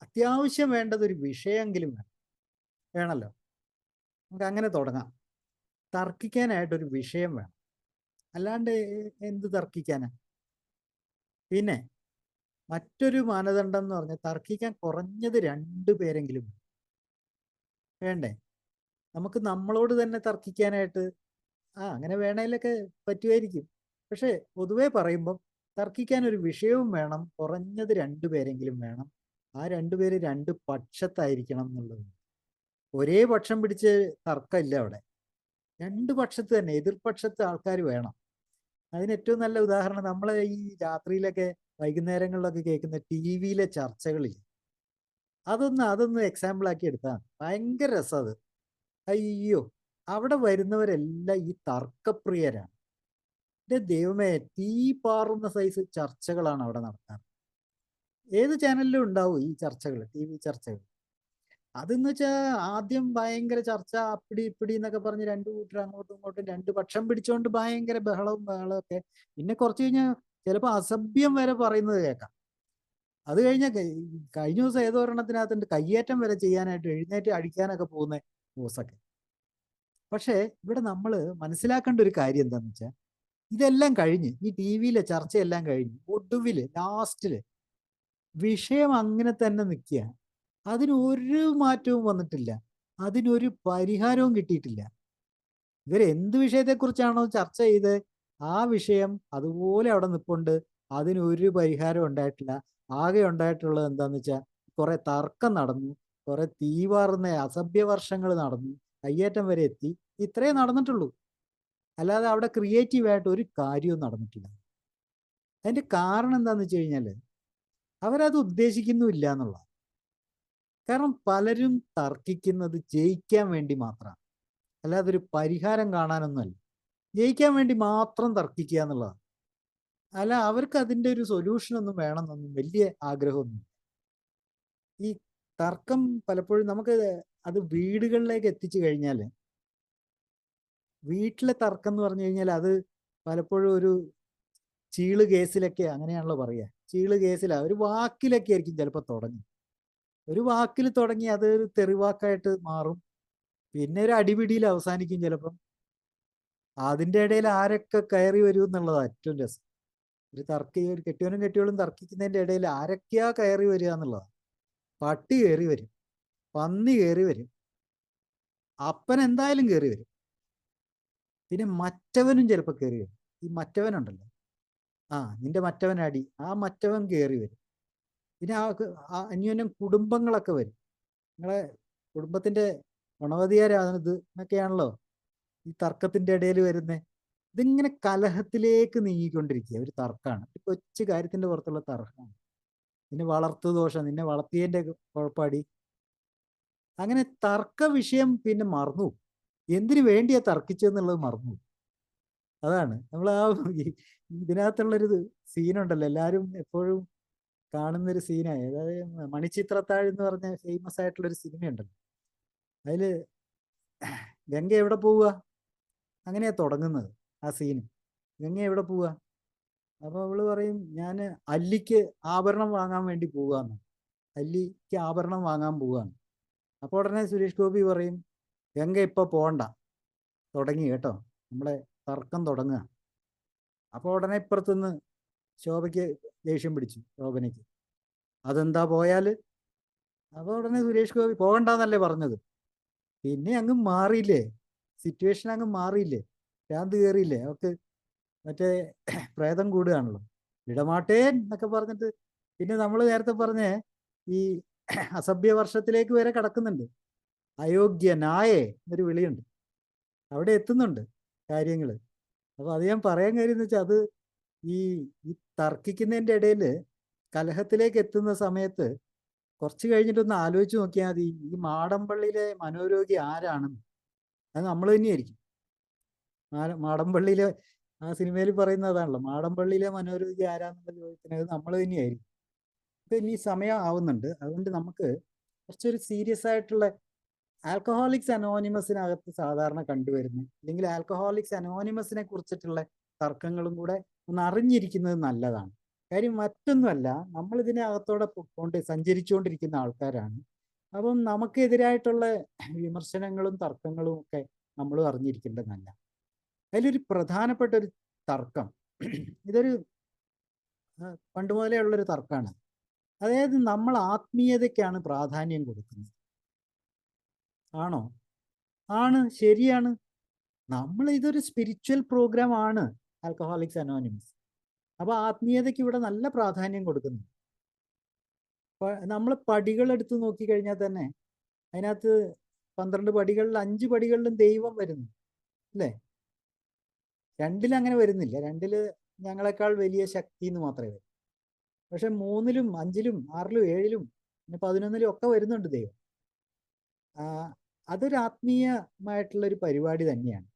അത്യാവശ്യം വേണ്ടത് ഒരു വിഷയമെങ്കിലും വേണമല്ലോ. നമുക്ക് അങ്ങനെ തുടങ്ങാം. തർക്കിക്കാനായിട്ടൊരു വിഷയം വേണം, അല്ലാണ്ട് എന്ത് തർക്കിക്കാനാ? പിന്നെ മറ്റൊരു മാനദണ്ഡം എന്ന് പറഞ്ഞാൽ തർക്കിക്കാൻ കുറഞ്ഞത് 2 പേരെങ്കിലും വേണ്ടേ? നമുക്ക് നമ്മളോട് തന്നെ തർക്കിക്കാനായിട്ട് അങ്ങനെ വേണേലൊക്കെ പറ്റുമായിരിക്കും. പക്ഷെ പൊതുവെ പറയുമ്പം തർക്കിക്കാൻ ഒരു വിഷയവും വേണം, കുറഞ്ഞത് 2 പേരെങ്കിലും വേണം. ആ 2 പേര് 2 പക്ഷത്തായിരിക്കണം എന്നുള്ളത്. ഒരേ പക്ഷം പിടിച്ച് തർക്കമില്ല അവിടെ. 2 പക്ഷത്ത് തന്നെ, എതിർപക്ഷത്ത് ആൾക്കാർ വേണം. അതിന് ഏറ്റവും നല്ല ഉദാഹരണം നമ്മൾ ഈ രാത്രിയിലൊക്കെ വൈകുന്നേരങ്ങളിലൊക്കെ കേൾക്കുന്ന TV-യിലെ ചർച്ചകളിൽ, അതൊന്ന് എക്സാമ്പിൾ ആക്കി എടുത്താൽ ഭയങ്കര രസം അത്. അയ്യോ, അവിടെ വരുന്നവരെല്ലാം ഈ തർക്കപ്രിയരാണ്. എൻ്റെ ദൈവമേ, തീ പാറുന്ന സൈസ് ചർച്ചകളാണ് അവിടെ നടത്താറ്. ഏത് ചാനലിലും ഉണ്ടാവും ഈ ചർച്ചകൾ, TV ചർച്ചകൾ. അതെന്ന് വെച്ചാൽ ആദ്യം ഭയങ്കര ചർച്ച, അപ്പിടി ഇപ്പിടി എന്നൊക്കെ പറഞ്ഞ് 2 കൂട്ടർ അങ്ങോട്ടും ഇങ്ങോട്ടും 2 പക്ഷം പിടിച്ചുകൊണ്ട് ഭയങ്കര ബഹളവും ഒക്കെ. പിന്നെ കുറച്ച് കഴിഞ്ഞാൽ ചിലപ്പോൾ അസഭ്യം വരെ പറയുന്നത് കേൾക്കാം. അത് കഴിഞ്ഞ ദിവസം ഏതോ ഒരെണ്ണത്തിനകത്തുണ്ട് കയ്യേറ്റം വരെ ചെയ്യാനായിട്ട് എഴുന്നേറ്റ് അടിക്കാനൊക്കെ പോകുന്ന ന്യൂസൊക്കെ. പക്ഷേ ഇവിടെ നമ്മൾ മനസ്സിലാക്കേണ്ട ഒരു കാര്യം എന്താണെന്ന് വെച്ചാൽ, ഇതെല്ലാം കഴിഞ്ഞ്, ഈ TV-യിലെ ചർച്ചയെല്ലാം കഴിഞ്ഞ് ഒടുവിൽ ലാസ്റ്റില് വിഷയം അങ്ങനെ തന്നെ നിൽക്കുക. അതിനൊരു മാറ്റവും വന്നിട്ടില്ല, അതിനൊരു പരിഹാരവും കിട്ടിയിട്ടില്ല. ഇവരെന്ത് വിഷയത്തെക്കുറിച്ചാണോ ചർച്ച ചെയ്ത് ആ വിഷയം അതുപോലെ അവിടെ നിൽപ്പുണ്ട്, അതിനൊരു പരിഹാരം ഉണ്ടായിട്ടില്ല. ആകെ ഉണ്ടായിട്ടുള്ളത് എന്താണെന്ന് വെച്ചാൽ കുറെ തർക്കം നടന്നു, കുറെ തീവാറുന്ന അസഭ്യവർഷങ്ങൾ നടന്നു, കയ്യേറ്റം വരെ എത്തി. ഇത്രേ നടന്നിട്ടുള്ളൂ, അല്ലാതെ അവിടെ ക്രിയേറ്റീവായിട്ട് ഒരു കാര്യവും നടന്നിട്ടില്ല. അതിൻ്റെ കാരണം എന്താണെന്ന് വെച്ച് കഴിഞ്ഞാൽ അവരത് ഉദ്ദേശിക്കുന്നുമില്ല എന്നുള്ളതാണ്. കാരണം പലരും തർക്കിക്കുന്നത് ജയിക്കാൻ വേണ്ടി മാത്രമാണ്, അല്ലാതെ ഒരു പരിഹാരം കാണാനൊന്നുമല്ല. ജയിക്കാൻ വേണ്ടി മാത്രം തർക്കിക്കുക എന്നുള്ളതാണ്. അല്ല, അവർക്ക് അതിൻ്റെ ഒരു സൊല്യൂഷനൊന്നും വേണമെന്നൊന്നും വലിയ ആഗ്രഹമൊന്നും. ഈ തർക്കം പലപ്പോഴും നമുക്ക് അത് വീടുകളിലേക്ക് എത്തിച്ചു കഴിഞ്ഞാൽ, വീട്ടിലെ തർക്കം എന്ന് പറഞ്ഞു കഴിഞ്ഞാൽ അത് പലപ്പോഴും ഒരു ചീള് കേസിലൊക്കെ അങ്ങനെയാണല്ലോ പറയുക. ചീള് കേസിലാണ്, ഒരു വാക്കിലൊക്കെ ആയിരിക്കും ചിലപ്പോൾ തുടങ്ങി. ഒരു വാക്കിൽ തുടങ്ങി അത് ഒരു തെറിവാക്കായിട്ട് മാറും, പിന്നെ ഒരു അടിപിടിയിൽ അവസാനിക്കും ചിലപ്പം. അതിൻ്റെ ഇടയിൽ ആരൊക്കെ കയറി വരും എന്നുള്ളതാണ് ഏറ്റവും രസം. ഒരു കെട്ടിയവനും കെട്ടിയോളും തർക്കിക്കുന്നതിൻ്റെ ഇടയിൽ ആരൊക്കെയാ കയറി വരിക എന്നുള്ളതാണ്. പട്ടി കയറി വരും, പന്നി കയറി വരും, അപ്പൻ എന്തായാലും കയറി വരും, പിന്നെ മറ്റവനും ചിലപ്പോൾ കയറി വരും. ഈ മറ്റവനുണ്ടല്ലോ, നിന്റെ മറ്റവനടി, ആ മറ്റവൻ കയറി വരും. പിന്നെ അന്യോന്യം കുടുംബങ്ങളൊക്കെ വരും. നിങ്ങളെ കുടുംബത്തിന്റെ ഗുണവതിയാരാണത് എന്നൊക്കെയാണല്ലോ ഈ തർക്കത്തിന്റെ ഇടയിൽ വരുന്നത്. ഇതിങ്ങനെ കലഹത്തിലേക്ക് നീങ്ങിക്കൊണ്ടിരിക്കുക. ഒരു തർക്കമാണ്, ഒരു കൊച്ചു കാര്യത്തിന്റെ പുറത്തുള്ള തർക്കമാണ്. നിന്നെ വളർത്തു ദോഷം, നിന്നെ വളർത്തിയതിന്റെ കുഴപ്പാടി. അങ്ങനെ തർക്ക വിഷയം പിന്നെ മറന്നു, എന്തിനു വേണ്ടിയാ തർക്കിച്ചെന്നുള്ളത് മറന്നു. അതാണ് നമ്മൾ ഇതിനകത്തുള്ളൊരു സീനുണ്ടല്ലോ, എല്ലാവരും എപ്പോഴും കാണുന്നൊരു സീനാണ്. അതായത് മണിച്ചിത്രത്താഴ് എന്ന് പറഞ്ഞ ഫേമസ് ആയിട്ടുള്ളൊരു സിനിമയുണ്ടല്ലോ, അതില് ഗംഗ എവിടെ പോവുക, അങ്ങനെയാ തുടങ്ങുന്നത് ആ സീന്. ഗംഗ എവിടെ പോവുക? അപ്പൊ അവള് പറയും, ഞാൻ അല്ലിക്ക് ആഭരണം വാങ്ങാൻ വേണ്ടി പോവുകയെന്ന്. അല്ലിക്ക് ആഭരണം വാങ്ങാൻ പോവുകയാണ്. അപ്പോൾ ഉടനെ സുരേഷ് ഗോപി പറയും, ഗംഗ ഇപ്പൊ പോണ്ട, തുടങ്ങി കേട്ടോ, നമ്മളെ തർക്കം തുടങ്ങുക. അപ്പോൾ ഉടനെ ഇപ്പുറത്തുനിന്ന് ശോഭയ്ക്ക് ദേഷ്യം പിടിച്ചു, ശോഭനയ്ക്ക്. അതെന്താ പോയാല്? അപ്പോൾ ഉടനെ സുരേഷ് ഗോപി പോകണ്ടെന്നല്ലേ പറഞ്ഞത്, പിന്നെ അങ്ങ് മാറിയില്ലേ. സിറ്റുവേഷൻ അങ്ങ് മാറിയില്ലേ, ഭ്രാന്ത് കയറിയില്ലേ അവർക്ക്, മറ്റേ പ്രേതം കൂടുകയാണല്ലോ, ഇടമാട്ടേൻ എന്നൊക്കെ പറഞ്ഞിട്ട്. പിന്നെ നമ്മൾ നേരത്തെ പറഞ്ഞ ഈ അസഭ്യ വർഷത്തിലേക്ക് വരെ കടക്കുന്നുണ്ട്. അയോഗ്യനായേ എന്നൊരു വിളിയുണ്ട്, അവിടെ എത്തുന്നുണ്ട് കാര്യങ്ങൾ. അപ്പൊ അത് ഞാൻ പറയാൻ കാര്യം എന്ന് വെച്ചാൽ, അത് ഈ ഈ തർക്കിക്കുന്നതിൻ്റെ ഇടയിൽ കലഹത്തിലേക്ക് എത്തുന്ന സമയത്ത് കുറച്ച് കഴിഞ്ഞിട്ടൊന്ന് ആലോചിച്ച് നോക്കിയാൽ മതി, ഈ മാടമ്പള്ളിയിലെ മനോരോഗി ആരാണെന്ന്. അത് നമ്മൾ തന്നെയായിരിക്കും. മാടമ്പള്ളിയിലെ ആ സിനിമയിൽ പറയുന്ന അതാണല്ലോ, മാടമ്പള്ളിയിലെ മനോരോഗി ആരാന്നുള്ള ചോദിക്കുന്നത് നമ്മൾ തന്നെയായിരിക്കും. ഇപ്പൊ ഇനി സമയം ആവുന്നുണ്ട്, അതുകൊണ്ട് നമുക്ക് കുറച്ചൊരു സീരിയസ് ആയിട്ടുള്ള ആൽക്കഹോളിക്സ് അനോണിമസിനകത്ത് സാധാരണ കണ്ടുവരുന്നു, അല്ലെങ്കിൽ ആൽക്കഹോളിക്സ് അനോണിമസിനെ കുറിച്ചിട്ടുള്ള തർക്കങ്ങളും കൂടെ ഒന്ന് അറിഞ്ഞിരിക്കുന്നത് നല്ലതാണ്. കാര്യം മറ്റൊന്നുമല്ല, നമ്മൾ ഇതിനകത്തോടെ കൊണ്ട് സഞ്ചരിച്ചുകൊണ്ടിരിക്കുന്ന ആൾക്കാരാണ്. അപ്പം നമുക്കെതിരായിട്ടുള്ള വിമർശനങ്ങളും തർക്കങ്ങളും ഒക്കെ നമ്മൾ അറിഞ്ഞിരിക്കേണ്ടതല്ല. അതിലൊരു പ്രധാനപ്പെട്ട ഒരു തർക്കം, ഇതൊരു പണ്ട് മുതലേ ഉള്ളൊരു തർക്കമാണ്. അതായത് നമ്മൾ ആത്മീയതയ്ക്കാണ് പ്രാധാന്യം കൊടുക്കുന്നത്. ആണോ? ആണ്, ശരിയാണ്. നമ്മൾ ഇതൊരു സ്പിരിച്വൽ പ്രോഗ്രാം ആണ് ആൽക്കഹോളിക്സ് അനോണിമസ്. അപ്പൊ ആത്മീയതയ്ക്ക് ഇവിടെ നല്ല പ്രാധാന്യം കൊടുക്കുന്നു. നമ്മൾ പടികൾ എടുത്ത് നോക്കിക്കഴിഞ്ഞാൽ തന്നെ അതിനകത്ത് 12 പടികളിൽ 5 പടികളിലും ദൈവം വരുന്നു, അല്ലേ? 2-ൽ അങ്ങനെ വരുന്നില്ല. 2-ൽ ഞങ്ങളെക്കാൾ വലിയ ശക്തി എന്ന് മാത്രമേ വരൂ. പക്ഷെ 3-ലും 5-ലും 6-ലും 7-ലും പിന്നെ 11-ലും ഒക്കെ വരുന്നുണ്ട് ദൈവം. അതൊരു ആത്മീയമായിട്ടുള്ളൊരു പരിപാടി തന്നെയാണ്.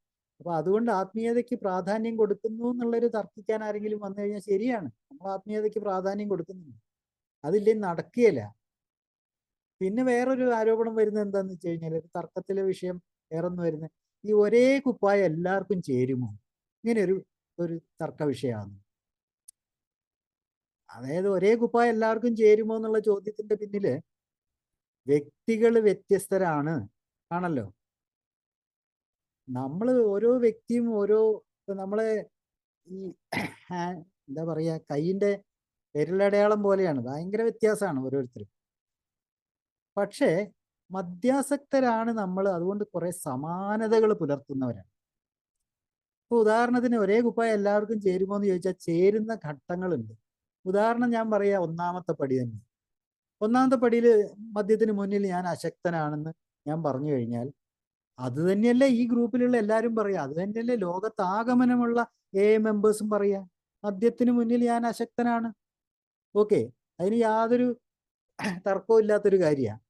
അപ്പൊ അതുകൊണ്ട് ആത്മീയതയ്ക്ക് പ്രാധാന്യം കൊടുക്കുന്നു എന്നുള്ളൊരു തർക്കിക്കാൻ ആരെങ്കിലും വന്നു കഴിഞ്ഞാൽ ശരിയാണ്, നമ്മൾ ആത്മീയതയ്ക്ക് പ്രാധാന്യം കൊടുക്കുന്നുണ്ട്, അതില്ലെങ്കിൽ നടക്കുകയില്ല. പിന്നെ വേറൊരു ആരോപണം വരുന്നത് എന്താന്ന് വെച്ച് കഴിഞ്ഞാൽ, ഒരു തർക്കത്തിലെ വിഷയം വേറൊന്നും വരുന്നത്, ഈ ഒരേ കുപ്പായം എല്ലാവർക്കും ചേരുമോ, ഇങ്ങനെ ഒരു തർക്ക വിഷയമാണ്. അതായത് ഒരേ കുപ്പായം എല്ലാവർക്കും ചേരുമോ എന്നുള്ള ചോദ്യത്തിന്റെ പിന്നില് വ്യക്തികൾ വ്യത്യസ്തരാണ് ആണല്ലോ. നമ്മൾ ഓരോ വ്യക്തിയും നമ്മളെ ഈ എന്താ പറയാ, കൈയിന്റെ വിരലടയാളം പോലെയാണ്, ഭയങ്കര വ്യത്യാസമാണ് ഓരോരുത്തരും. പക്ഷേ മധ്യാസക്തരാണ് നമ്മൾ, അതുകൊണ്ട് കുറെ സമാനതകൾ പുലർത്തുന്നവരാണ്. ഇപ്പൊ ഉദാഹരണത്തിന് ഒരേ കുപ്പായം എല്ലാവർക്കും ചേരുമോ എന്ന് ചോദിച്ചാൽ ചേരുന്ന ഘട്ടങ്ങളുണ്ട്. ഉദാഹരണം ഞാൻ പറയാ, ഒന്നാമത്തെ പടി തന്നെ. ഒന്നാമത്തെ പടിയിൽ മദ്യത്തിന് മുന്നിൽ ഞാൻ അശക്തനാണെന്ന് ഞാൻ പറഞ്ഞു കഴിഞ്ഞാൽ അത് തന്നെയല്ലേ ഈ ഗ്രൂപ്പിലുള്ള എല്ലാവരും പറയാ, അത് തന്നെയല്ലേ ലോകത്താഗമനമുള്ള മെമ്പേഴ്സും പറയാ, മദ്യത്തിന് മുന്നിൽ ഞാൻ അശക്തനാണ്. ഓക്കെ, അതിന് യാതൊരു തർക്കവും ഇല്ലാത്തൊരു കാര്യമാണ്.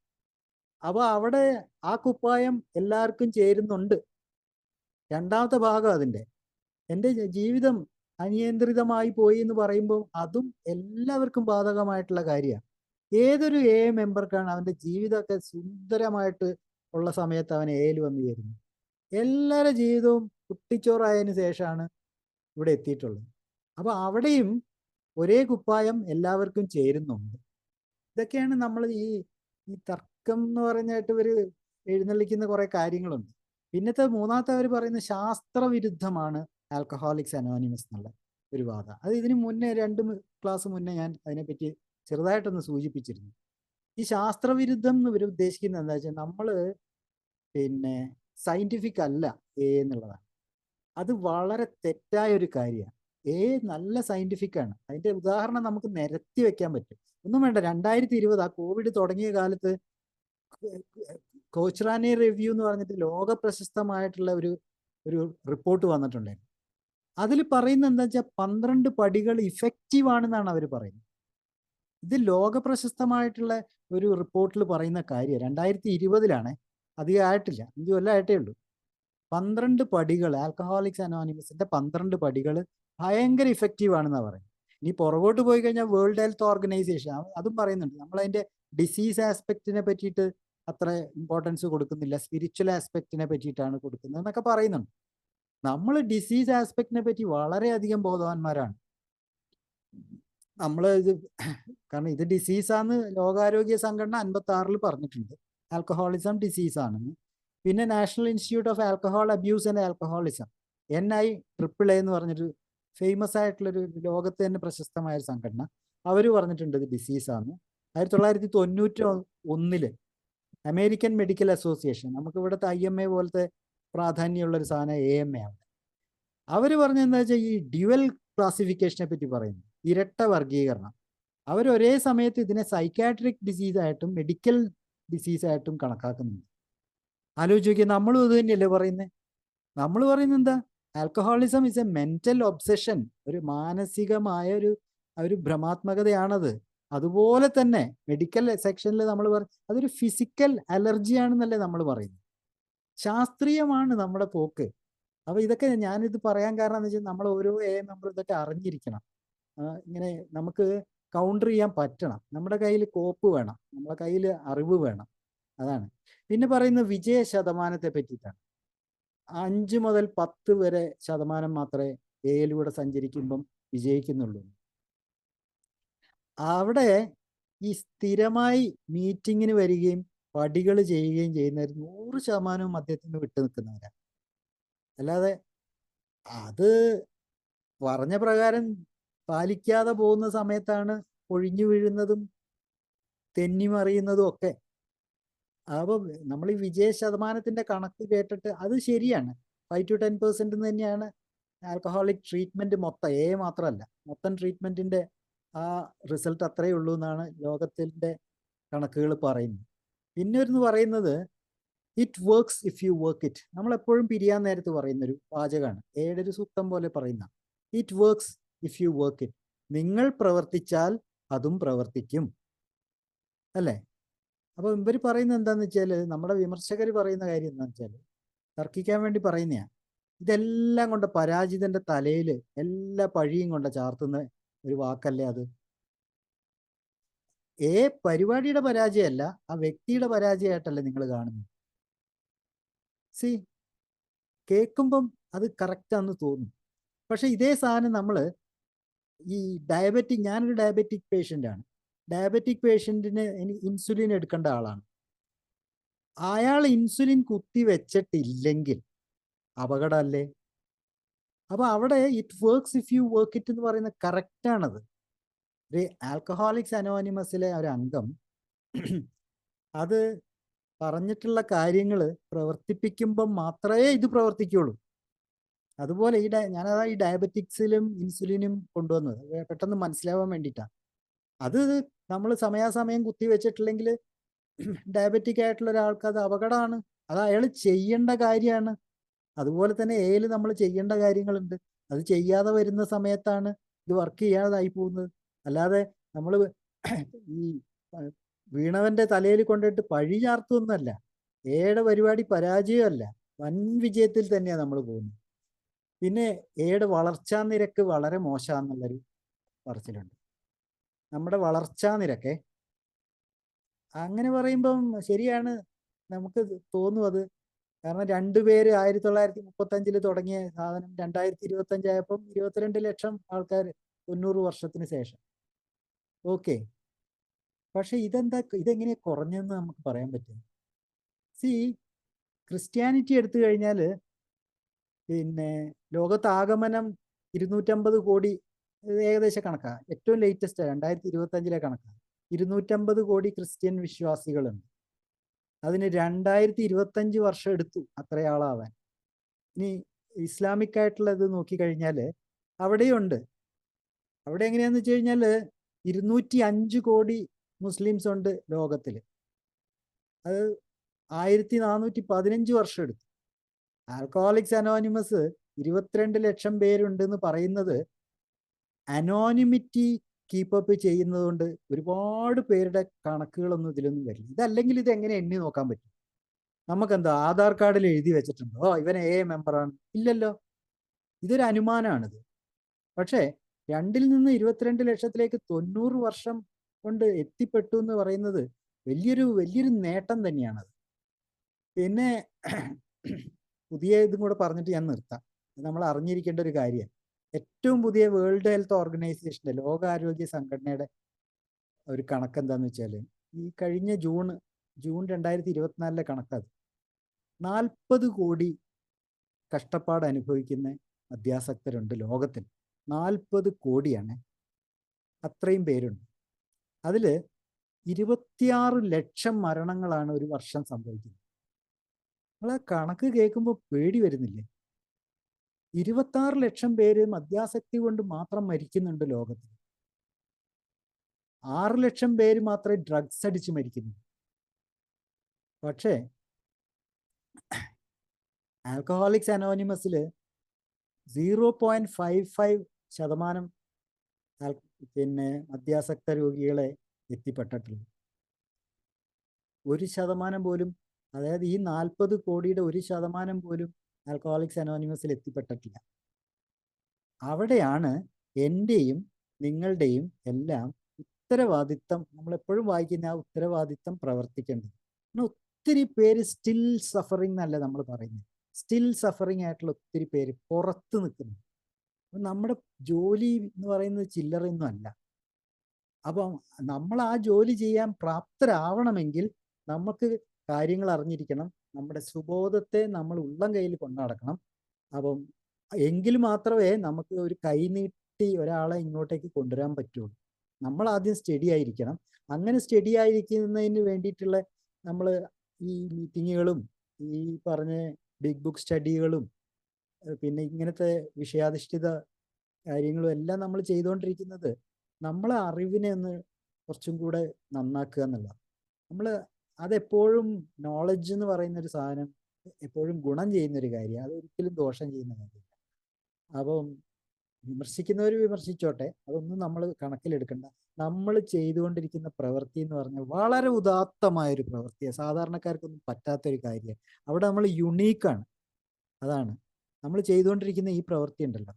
അപ്പൊ അവിടെ ആ കുപ്പായം എല്ലാവർക്കും ചേരുന്നുണ്ട്. രണ്ടാമത്തെ ഭാഗം അതിൻ്റെ, എൻ്റെ ജീവിതം അനിയന്ത്രിതമായി പോയി എന്ന് പറയുമ്പോൾ അതും എല്ലാവർക്കും ബാധകമായിട്ടുള്ള കാര്യമാണ്. ഏതൊരു മെമ്പർക്കാണ് അവൻ്റെ ജീവിതമൊക്കെ സുന്ദരമായിട്ട് ഉള്ള സമയത്ത് അവൻ എയിൽ വന്നു ചേരുന്നു. എല്ലാവരുടെ ജീവിതവും കുട്ടിച്ചോറായതിനു ശേഷമാണ് ഇവിടെ എത്തിയിട്ടുള്ളത്. അപ്പൊ അവിടെയും ഒരേ കുപ്പായം എല്ലാവർക്കും ചേരുന്നുണ്ട്. ഇതൊക്കെയാണ് നമ്മൾ ഈ തർക്കം എന്ന് പറഞ്ഞിട്ട് ഇവർ എഴുന്നള്ളിക്കുന്ന കുറെ കാര്യങ്ങളുണ്ട്. പിന്നത്തെ മൂന്നാമത്തെ അവർ പറയുന്നത് ശാസ്ത്രവിരുദ്ധമാണ് ആൽക്കഹോളിക്സ് അനോണിമസ് എന്നുള്ള ഒരു വാദം. അത് ഇതിന് മുന്നേ 2 ക്ലാസ് മുന്നേ ഞാൻ അതിനെപ്പറ്റി ചെറുതായിട്ടൊന്ന് സൂചിപ്പിച്ചിരുന്നു. ഈ ശാസ്ത്രവിരുദ്ധം എന്ന് ഇവർ ഉദ്ദേശിക്കുന്നത് എന്താ വെച്ചാൽ, നമ്മൾ പിന്നെ സയന്റിഫിക് അല്ല എന്നുള്ളതാണ്. അത് വളരെ തെറ്റായ ഒരു കാര്യമാണ്. നല്ല സയന്റിഫിക് ആണ്. അതിന്റെ ഉദാഹരണം നമുക്ക് നിരത്തി വെക്കാൻ പറ്റും. ഒന്നും വേണ്ട, 2020 ആ കോവിഡ് തുടങ്ങിയ കാലത്ത് കോച്ച്റാനി റിവ്യൂ എന്ന് പറഞ്ഞിട്ട് ലോക പ്രശസ്തമായിട്ടുള്ള ഒരു റിപ്പോർട്ട് വന്നിട്ടുണ്ടായിരുന്നു. അതിൽ പറയുന്നത് എന്താ വെച്ചാൽ 12 പടികൾ ഇഫക്റ്റീവ് ആണെന്നാണ് അവർ പറയുന്നത്. ഇത് ലോക പ്രശസ്തമായിട്ടുള്ള ഒരു റിപ്പോർട്ടിൽ പറയുന്ന കാര്യം 2020-ലാണ്, അധികം ആയിട്ടില്ല, 5 കൊല്ലമായിട്ടേ ഉള്ളൂ. 12 പടികൾ, ആൽക്കഹോളിക്സ് അനോണിമസിന്റെ 12 പടികൾ ഭയങ്കര ഇഫക്റ്റീവ് ആണെന്നാണ് പറയുന്നത്. ഇനി പുറകോട്ട് പോയി കഴിഞ്ഞാൽ വേൾഡ് ഹെൽത്ത് ഓർഗനൈസേഷൻ അതും പറയുന്നുണ്ട്, നമ്മളതിന്റെ ഡിസീസ് ആസ്പെക്റ്റിനെ പറ്റിയിട്ട് അത്ര ഇമ്പോർട്ടൻസ് കൊടുക്കുന്നില്ല, സ്പിരിച്വൽ ആസ്പെക്റ്റിനെ പറ്റിയിട്ടാണ് കൊടുക്കുന്നത് എന്നൊക്കെ പറയുന്നുണ്ട്. നമ്മൾ ഡിസീസ് ആസ്പെക്റ്റിനെ പറ്റി വളരെയധികം ബോധവാന്മാരാണ്. നമ്മൾ കാരണം ഇത് ഡിസീസാന്ന് ലോകാരോഗ്യ സംഘടന 56-ൽ പറഞ്ഞിട്ടുണ്ട്, ആൽക്കഹോളിസം ഡിസീസാണെന്ന്. പിന്നെ national institute of alcohol abuse and alcoholism, NIAAA എന്ന് പറഞ്ഞൊരു ഫേമസ് ആയിട്ടുള്ളൊരു ലോകത്ത് തന്നെ പ്രശസ്തമായ ഒരു സംഘടന, അവർ പറഞ്ഞിട്ടുണ്ട് ഇത് ഡിസീസാണ്. 1991 അമേരിക്കൻ മെഡിക്കൽ അസോസിയേഷൻ, നമുക്ക് ഇവിടുത്തെ IMA പോലത്തെ പ്രാധാന്യമുള്ള ഒരു സാധനം AMA ആണ്. അവർ പറഞ്ഞെന്താ വെച്ചാൽ ഈ ഡ്യുവൽ ക്ലാസിഫിക്കേഷനെ പറ്റി പറയുന്നു, ഇരട്ട വർഗീകരണം. അവർ ഒരേ സമയത്ത് ഇതിനെ സൈക്കാട്രിക് ഡിസീസായിട്ടും മെഡിക്കൽ ഡിസീസായിട്ടും കണക്കാക്കുന്നുണ്ട്. ആലോചിച്ച് നോക്കിയാൽ നമ്മളും ഇത് തന്നെയല്ലേ പറയുന്നത്. നമ്മൾ പറയുന്നത് എന്താ, alcoholism is A mental obsession, ഒരു മാനസികമായ ഒരു ഭ്രമാത്മകതയാണത്. അതുപോലെ തന്നെ മെഡിക്കൽ സെക്ഷനിൽ നമ്മൾ അതൊരു ഫിസിക്കൽ അലർജിയാണെന്നല്ലേ നമ്മൾ പറയുന്നത്. ശാസ്ത്രീയമാണ് നമ്മുടെ പോക്ക്. അപ്പോൾ ഇതൊക്കെ ഞാനിത് പറയാൻ കാരണം എന്ന് വെച്ചാൽ നമ്മൾ ഓരോ നമ്മൾ ഇതൊക്കെ അറിഞ്ഞിരിക്കണം. ഇങ്ങനെ നമുക്ക് കൗണ്ടർ ചെയ്യാൻ പറ്റണം. നമ്മുടെ കയ്യിൽ കോപ്പ് വേണം, നമ്മുടെ കയ്യിൽ അറിവ് വേണം. അതാണ്. പിന്നെ പറയുന്നത് വിജയ ശതമാനത്തെ പറ്റിയിട്ടാണ്. 5 മുതൽ 10 വരെ ശതമാനം മാത്രമേ എയിലൂടെ സഞ്ചരിക്കുമ്പം വിജയിക്കുന്നുള്ളൂ. അവിടെ ഈ സ്ഥിരമായി മീറ്റിങ്ങിന് വരികയും പടികൾ ചെയ്യുകയും ചെയ്യുന്നവർ 100% മദ്യത്തിൽ നിന്ന് വിട്ടു നിൽക്കുന്നവരാണ്. അല്ലാതെ അത് പറഞ്ഞ പ്രകാരം പാലിക്കാതെ പോകുന്ന സമയത്താണ് ഒഴിഞ്ഞു വീഴുന്നതും തെന്നിമറിയുന്നതും ഒക്കെ. അപ്പോൾ നമ്മൾ ഈ വിജയ ശതമാനത്തിന്റെ കണക്ക് കേട്ടിട്ട് അത് ശരിയാണ്, 5 to 10% തന്നെയാണ് ആൽക്കഹോളിക് ട്രീറ്റ്മെന്റ് മൊത്തം, മാത്രമല്ല മൊത്തം ട്രീറ്റ്മെന്റിന്റെ ആ റിസൾട്ട് അത്രയേ ഉള്ളൂ എന്നാണ് ലോകത്തിന്റെ കണക്കുകൾ പറയുന്നത്. പിന്നെ ഒരു പറയുന്നത് it works if you work it. നമ്മളെപ്പോഴും പിരിയാൻ നേരത്ത് പറയുന്നൊരു വാചകമാണ്, ഒരു സൂക്തം പോലെ പറയുന്ന it works if you work it. നിങ്ങൾ പ്രവർത്തിച്ചാൽ അതും പ്രവർത്തിക്കും, അല്ലേ? അപ്പോൾ ഇവർ പറയുന്നത് എന്താണെന്ന് വെച്ചാൽ, നമ്മുടെ വിമർശകർ പറയുന്ന കാര്യം എന്താണെന്ന് വെച്ചാൽ, തർക്കിക്കാൻ വേണ്ടി പറയുന്നതാണ്, ഇതെല്ലാം കൊണ്ട് പരാജിതന്റെ തലയിൽ എല്ലാ പഴിയും കൊണ്ട് ചാർത്തുന്ന ഒരു വാക്കല്ലേ അത്. പരിപാടിയുടെ പരാജയമല്ല, ആ വ്യക്തിയുടെ പരാജയമായിട്ടല്ലേ നിങ്ങൾ കാണുന്നത്. കേൾക്കുമ്പം അത് കറക്റ്റാന്ന് തോന്നും. പക്ഷെ ഇതേ സാധനം നമ്മൾ ഈ ഞാനൊരു ഡയബറ്റിക് പേഷ്യൻ്റാണ്. ഡയബറ്റിക് പേഷ്യൻറ്റിന് ഇൻസുലിൻ എടുക്കേണ്ട ആളാണ്. അയാൾ ഇൻസുലിൻ കുത്തി വെച്ചിട്ടില്ലെങ്കിൽ അപകടമല്ലേ? അപ്പോൾ അവിടെ it works if you work it എന്ന് പറയുന്നത് കറക്റ്റാണത്. ഒരു ആൽക്കഹോളിക്സ് അനോണിമസിലെ ഒരു അംഗം അത് പറഞ്ഞിട്ടുള്ള കാര്യങ്ങൾ പ്രവർത്തിപ്പിക്കുമ്പം മാത്രമേ ഇത് പ്രവർത്തിക്കുള്ളൂ. അതുപോലെ ഞാനതാ ഈ ഡയബറ്റിക്സിലും ഇൻസുലിനും കൊണ്ടുവന്നത് പെട്ടെന്ന് മനസ്സിലാവാൻ വേണ്ടിയിട്ടാണ്. അത് നമ്മൾ സമയാസമയം കുത്തിവെച്ചിട്ടില്ലെങ്കിൽ ഡയബറ്റിക് ആയിട്ടുള്ള ഒരാൾക്ക് അത് അപകടമാണ്. അത് അയാൾ ചെയ്യേണ്ട കാര്യമാണ്. അതുപോലെ തന്നെ നമ്മൾ ചെയ്യേണ്ട കാര്യങ്ങളുണ്ട്. അത് ചെയ്യാതെ വരുന്ന സമയത്താണ് ഇത് വർക്ക് ചെയ്യാതായി പോകുന്നത്. അല്ലാതെ നമ്മൾ ഈ വീണവന്റെ തലയിൽ കൊണ്ടിട്ട് പഴി ചാർത്തൊന്നുമല്ല. പരിപാടി പരാജയമല്ല, വൻ വിജയത്തിൽ തന്നെയാണ് നമ്മൾ പോകുന്നത്. പിന്നെ വളർച്ചാ നിരക്ക് വളരെ മോശമാണെന്നുള്ളൊരു പറച്ചിലുണ്ട്. നമ്മുടെ വളർച്ചാ നിരക്ക് അങ്ങനെ പറയുമ്പം ശരിയാണ്, നമുക്ക് തോന്നും അത്. കാരണം 2 പേര് 1935 തുടങ്ങിയ സാധനം 2025 ആയപ്പം 22 ലക്ഷം ആൾക്കാർ 90 വർഷത്തിന് ശേഷം. ഓക്കെ, പക്ഷെ ഇതെങ്ങനെയാ കുറഞ്ഞെന്ന് നമുക്ക് പറയാൻ പറ്റും. ക്രിസ്ത്യാനിറ്റി എടുത്തു കഴിഞ്ഞാൽ പിന്നെ ലോകത്താകമനം 250 കോടി ഏകദേശ കണക്കാണ്. ഏറ്റവും ലേറ്റസ്റ്റ് 2025 കണക്കാണ്. 250 കോടി ക്രിസ്ത്യൻ വിശ്വാസികളുണ്ട്. അതിന് 2025 വർഷം എടുത്തു അത്രയാളാവാൻ. ഇനി ഇസ്ലാമിക് ആയിട്ടുള്ളത് നോക്കിക്കഴിഞ്ഞാൽ അവിടെയുണ്ട്. അവിടെ എങ്ങനെയാന്ന് വെച്ച് കഴിഞ്ഞാൽ 205 കോടി മുസ്ലിംസ് ഉണ്ട് ലോകത്തിൽ. അത് 1415 വർഷം എടുത്തു. ആൽക്കഹോളിക്സ് അനോണിമസ് 22 ലക്ഷം പേരുണ്ടെന്ന് പറയുന്നത് അനോണിമിറ്റി കീപ്പപ്പ് ചെയ്യുന്നത് കൊണ്ട് ഒരുപാട് പേരുടെ കണക്കുകളൊന്നും ഇതിലൊന്നും വരില്ല. ഇതല്ലെങ്കിൽ ഇത് എങ്ങനെ എണ്ണി നോക്കാൻ പറ്റും? നമുക്കെന്താ ആധാർ കാർഡിൽ എഴുതി വെച്ചിട്ടുണ്ടോ ഇവൻ മെമ്പറാണ്? ഇല്ലല്ലോ. ഇതൊരു അനുമാനമാണിത്. പക്ഷേ 2 നിന്ന് 22 ലക്ഷത്തിലേക്ക് 90 വർഷം കൊണ്ട് എത്തിപ്പെട്ടു എന്ന് പറയുന്നത് വലിയൊരു നേട്ടം തന്നെയാണത്. പിന്നെ പുതിയ ഇതും കൂടെ പറഞ്ഞിട്ട് ഞാൻ നിർത്താം. നമ്മൾ അറിഞ്ഞിരിക്കേണ്ട ഒരു കാര്യം, ഏറ്റവും പുതിയ വേൾഡ് ഹെൽത്ത് ഓർഗനൈസേഷൻ്റെ, ലോകാരോഗ്യ സംഘടനയുടെ ഒരു കണക്ക് എന്താന്ന് വെച്ചാൽ, ഈ കഴിഞ്ഞ ജൂൺ 2024 കണക്കത് 40 കോടി കഷ്ടപ്പാട് അനുഭവിക്കുന്ന മദ്യാസക്തരുണ്ട് ലോകത്തിൽ. 40 കോടിയാണ്, അത്രയും പേരുണ്ട്. അതിൽ 26 ലക്ഷം മരണങ്ങളാണ് ഒരു വർഷം സംഭവിക്കുന്നത്. നിങ്ങൾ ആ കണക്ക് കേൾക്കുമ്പോൾ പേടി വരുന്നില്ലേ? 26 ലക്ഷം പേര് മദ്യാസക്തി കൊണ്ട് മാത്രം മരിക്കുന്നുണ്ട് ലോകത്തിൽ. 6 ലക്ഷം പേര് മാത്രമേ ഡ്രഗ്സ് അടിച്ച് മരിക്കുന്നു. പക്ഷേ ആൽക്കഹോളിക്സ് അനോണിമസിൽ 0.55% പിന്നെ മദ്യാസക്ത രോഗികളെ എത്തിപ്പെട്ടിട്ടുള്ളൂ. 1% പോലും, അതായത് ഈ 40 കോടിയുടെ 1% പോലും ആൽക്കഹോളിക്സ് അനോണിമസിൽ എത്തിപ്പെട്ടിട്ടില്ല. അവിടെയാണ് എൻ്റെയും നിങ്ങളുടെയും എല്ലാം ഉത്തരവാദിത്തം, നമ്മളെപ്പോഴും വായിക്കുന്ന ആ ഉത്തരവാദിത്തം പ്രവർത്തിക്കേണ്ടത്. ഒത്തിരി പേര് സ്റ്റിൽ സഫറിങ് എന്നല്ല നമ്മൾ പറയുന്നത്, സ്റ്റിൽ സഫറിങ് ആയിട്ടുള്ള ഒത്തിരി പേര് പുറത്ത് നിൽക്കുന്നു. നമ്മുടെ ജോലി എന്ന് പറയുന്നത് ചില്ലറയൊന്നും അല്ല. അപ്പം നമ്മൾ ആ ജോലി ചെയ്യാൻ പ്രാപ്തരാവണമെങ്കിൽ നമുക്ക് കാര്യങ്ങൾ അറിഞ്ഞിരിക്കണം. നമ്മുടെ സുബോധത്തെ നമ്മൾ ഉള്ളം കയ്യിൽ കൊണ്ടു നടക്കണം. അപ്പം എങ്കിൽ മാത്രമേ നമുക്ക് ഒരു കൈ നീട്ടി ഒരാളെ ഇങ്ങോട്ടേക്ക് കൊണ്ടുവരാൻ പറ്റുള്ളൂ. നമ്മൾ ആദ്യം സ്റ്റഡി ആയിരിക്കണം. അങ്ങനെ സ്റ്റഡി ആയിരിക്കുന്നതിന് വേണ്ടിയിട്ടുള്ള നമ്മൾ ഈ മീറ്റിങ്ങുകളും ഈ പറഞ്ഞ ബിഗ് ബുക്ക് സ്റ്റഡികളും പിന്നെ ഇങ്ങനത്തെ വിഷയാധിഷ്ഠിത കാര്യങ്ങളും എല്ലാം നമ്മൾ ചെയ്തുകൊണ്ടിരിക്കുന്നത് നമ്മളെ അറിവിനെ ഒന്ന് കുറച്ചും കൂടെ നന്നാക്കുക എന്നുള്ളതാണ്. നമ്മൾ അതെപ്പോഴും നോളജ് എന്ന് പറയുന്ന ഒരു സാധനം എപ്പോഴും ഗുണം ചെയ്യുന്നൊരു കാര്യമാണ്, അതൊരിക്കലും ദോഷം ചെയ്യുന്ന കാര്യമില്ല. അപ്പം വിമർശിക്കുന്നവർ വിമർശിച്ചോട്ടെ, അതൊന്നും നമ്മൾ കണക്കിലെടുക്കണ്ട. നമ്മൾ ചെയ്തുകൊണ്ടിരിക്കുന്ന പ്രവൃത്തി എന്ന് പറഞ്ഞാൽ വളരെ ഉദാത്തമായൊരു പ്രവൃത്തിയാണ്, സാധാരണക്കാർക്കൊന്നും പറ്റാത്തൊരു കാര്യമാണ്. അവിടെ നമ്മൾ യുണീക്കാണ്. അതാണ് നമ്മൾ ചെയ്തുകൊണ്ടിരിക്കുന്ന ഈ പ്രവൃത്തി ഉണ്ടല്ലോ,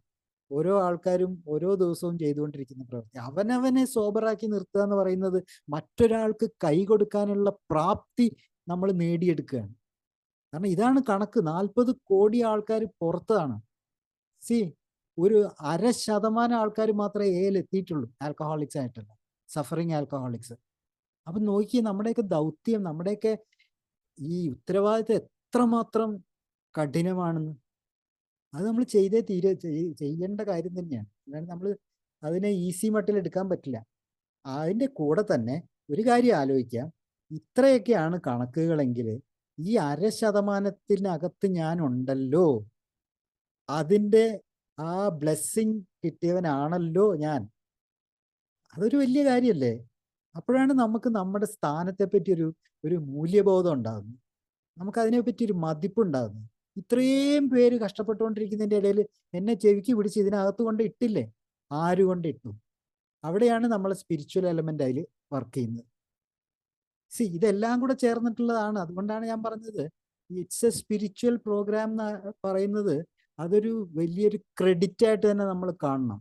ഓരോ ആൾക്കാരും ഓരോ ദിവസവും ചെയ്തുകൊണ്ടിരിക്കുന്ന പ്രവൃത്തി. അവനവനെ സോബറാക്കി നിർത്തുക എന്ന് പറയുന്നത് മറ്റൊരാൾക്ക് കൈ കൊടുക്കാനുള്ള പ്രാപ്തി നമ്മൾ നേടിയെടുക്കുകയാണ്. കാരണം ഇതാണ് കണക്ക്. 40 കോടി ആൾക്കാർ പുറത്താണ്. ഒരു 0.5% ആൾക്കാർ മാത്രമേ എയിൽ എത്തിയിട്ടുള്ളൂ, ആൽക്കഹോളിക്സ് ആയിട്ടുള്ള സഫറിങ് ആൽക്കഹോളിക്സ്. അപ്പം നോക്കി നമ്മുടെയൊക്കെ ദൗത്യം, നമ്മുടെയൊക്കെ ഈ ഉത്തരവാദിത്തം എത്രമാത്രം കഠിനമാണെന്ന്. അത് നമ്മൾ ചെയ്യേണ്ട കാര്യം തന്നെയാണ്. അതായത് നമ്മൾ അതിനെ ഈസി മട്ടിൽ എടുക്കാൻ പറ്റില്ല. അതിൻ്റെ കൂടെ തന്നെ ഒരു കാര്യം ആലോചിക്കാം, ഇത്രയൊക്കെയാണ് കണക്കുകളെങ്കിൽ ഈ 0.5%-നകത്ത് ഞാൻ ഉണ്ടല്ലോ, അതിൻ്റെ ആ ബ്ലെസ്സിങ് കിട്ടിയവനാണല്ലോ ഞാൻ. അതൊരു വലിയ കാര്യമല്ലേ? അപ്പോഴാണ് നമുക്ക് നമ്മുടെ സ്ഥാനത്തെ പറ്റി ഒരു മൂല്യബോധം ഉണ്ടാകുന്നത്, നമുക്കതിനെപ്പറ്റി ഒരു മതിപ്പുണ്ടാകുന്നത്. ഇത്രയും പേര് കഷ്ടപ്പെട്ടുകൊണ്ടിരിക്കുന്നതിൻ്റെ ഇടയിൽ എന്നെ ചെവിക്ക് പിടിച്ച് ഇതിനകത്ത് കൊണ്ട് ഇട്ടില്ലേ, ആര് കൊണ്ട് ഇട്ടു? അവിടെയാണ് നമ്മളെ സ്പിരിച്വൽ എലമെന്റ് അതിൽ വർക്ക് ചെയ്യുന്നത്. ഇതെല്ലാം കൂടെ ചേർന്നിട്ടുള്ളതാണ്. അതുകൊണ്ടാണ് ഞാൻ പറഞ്ഞത് ഇറ്റ്സ് എ സ്പിരിച്വൽ പ്രോഗ്രാം എന്ന് പറയുന്നത് അതൊരു വലിയൊരു ക്രെഡിറ്റ് ആയിട്ട് തന്നെ നമ്മൾ കാണണം.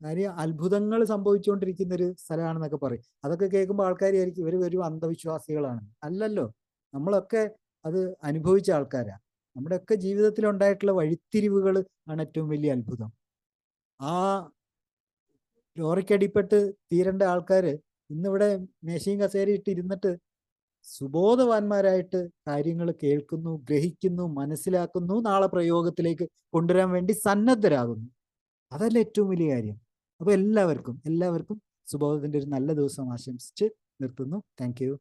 കാര്യം അത്ഭുതങ്ങൾ സംഭവിച്ചുകൊണ്ടിരിക്കുന്ന ഒരു സ്ഥലമാണെന്നൊക്കെ പറയും. അതൊക്കെ കേൾക്കുമ്പോൾ ആൾക്കാർ ആയിരിക്കും ഇവർ ഒരു അന്ധവിശ്വാസികളാണ്. അല്ലല്ലോ, നമ്മളൊക്കെ അത് അനുഭവിച്ച ആൾക്കാരാണ്. നമ്മുടെയൊക്കെ ജീവിതത്തിൽ ഉണ്ടായിട്ടുള്ള വഴിത്തിരിവുകൾ ആണ് ഏറ്റവും വലിയ അത്ഭുതം. ആ ലോറിക്കടിപ്പെട്ട് തീരേണ്ട ആൾക്കാർ ഇന്നിവിടെ മേശയും കസേരയിട്ട് ഇരുന്നിട്ട് സുബോധവാന്മാരായിട്ട് കാര്യങ്ങൾ കേൾക്കുന്നു, ഗ്രഹിക്കുന്നു, മനസ്സിലാക്കുന്നു, നാളെ പ്രയോഗത്തിലേക്ക് കൊണ്ടുവരാൻ വേണ്ടി സന്നദ്ധരാകുന്നു. അതല്ല ഏറ്റവും വലിയ കാര്യം. അപ്പോൾ എല്ലാവർക്കും സുബോധത്തിൻ്റെ ഒരു നല്ല ദിവസം ആശംസിച്ച് നിർത്തുന്നു. Thank you.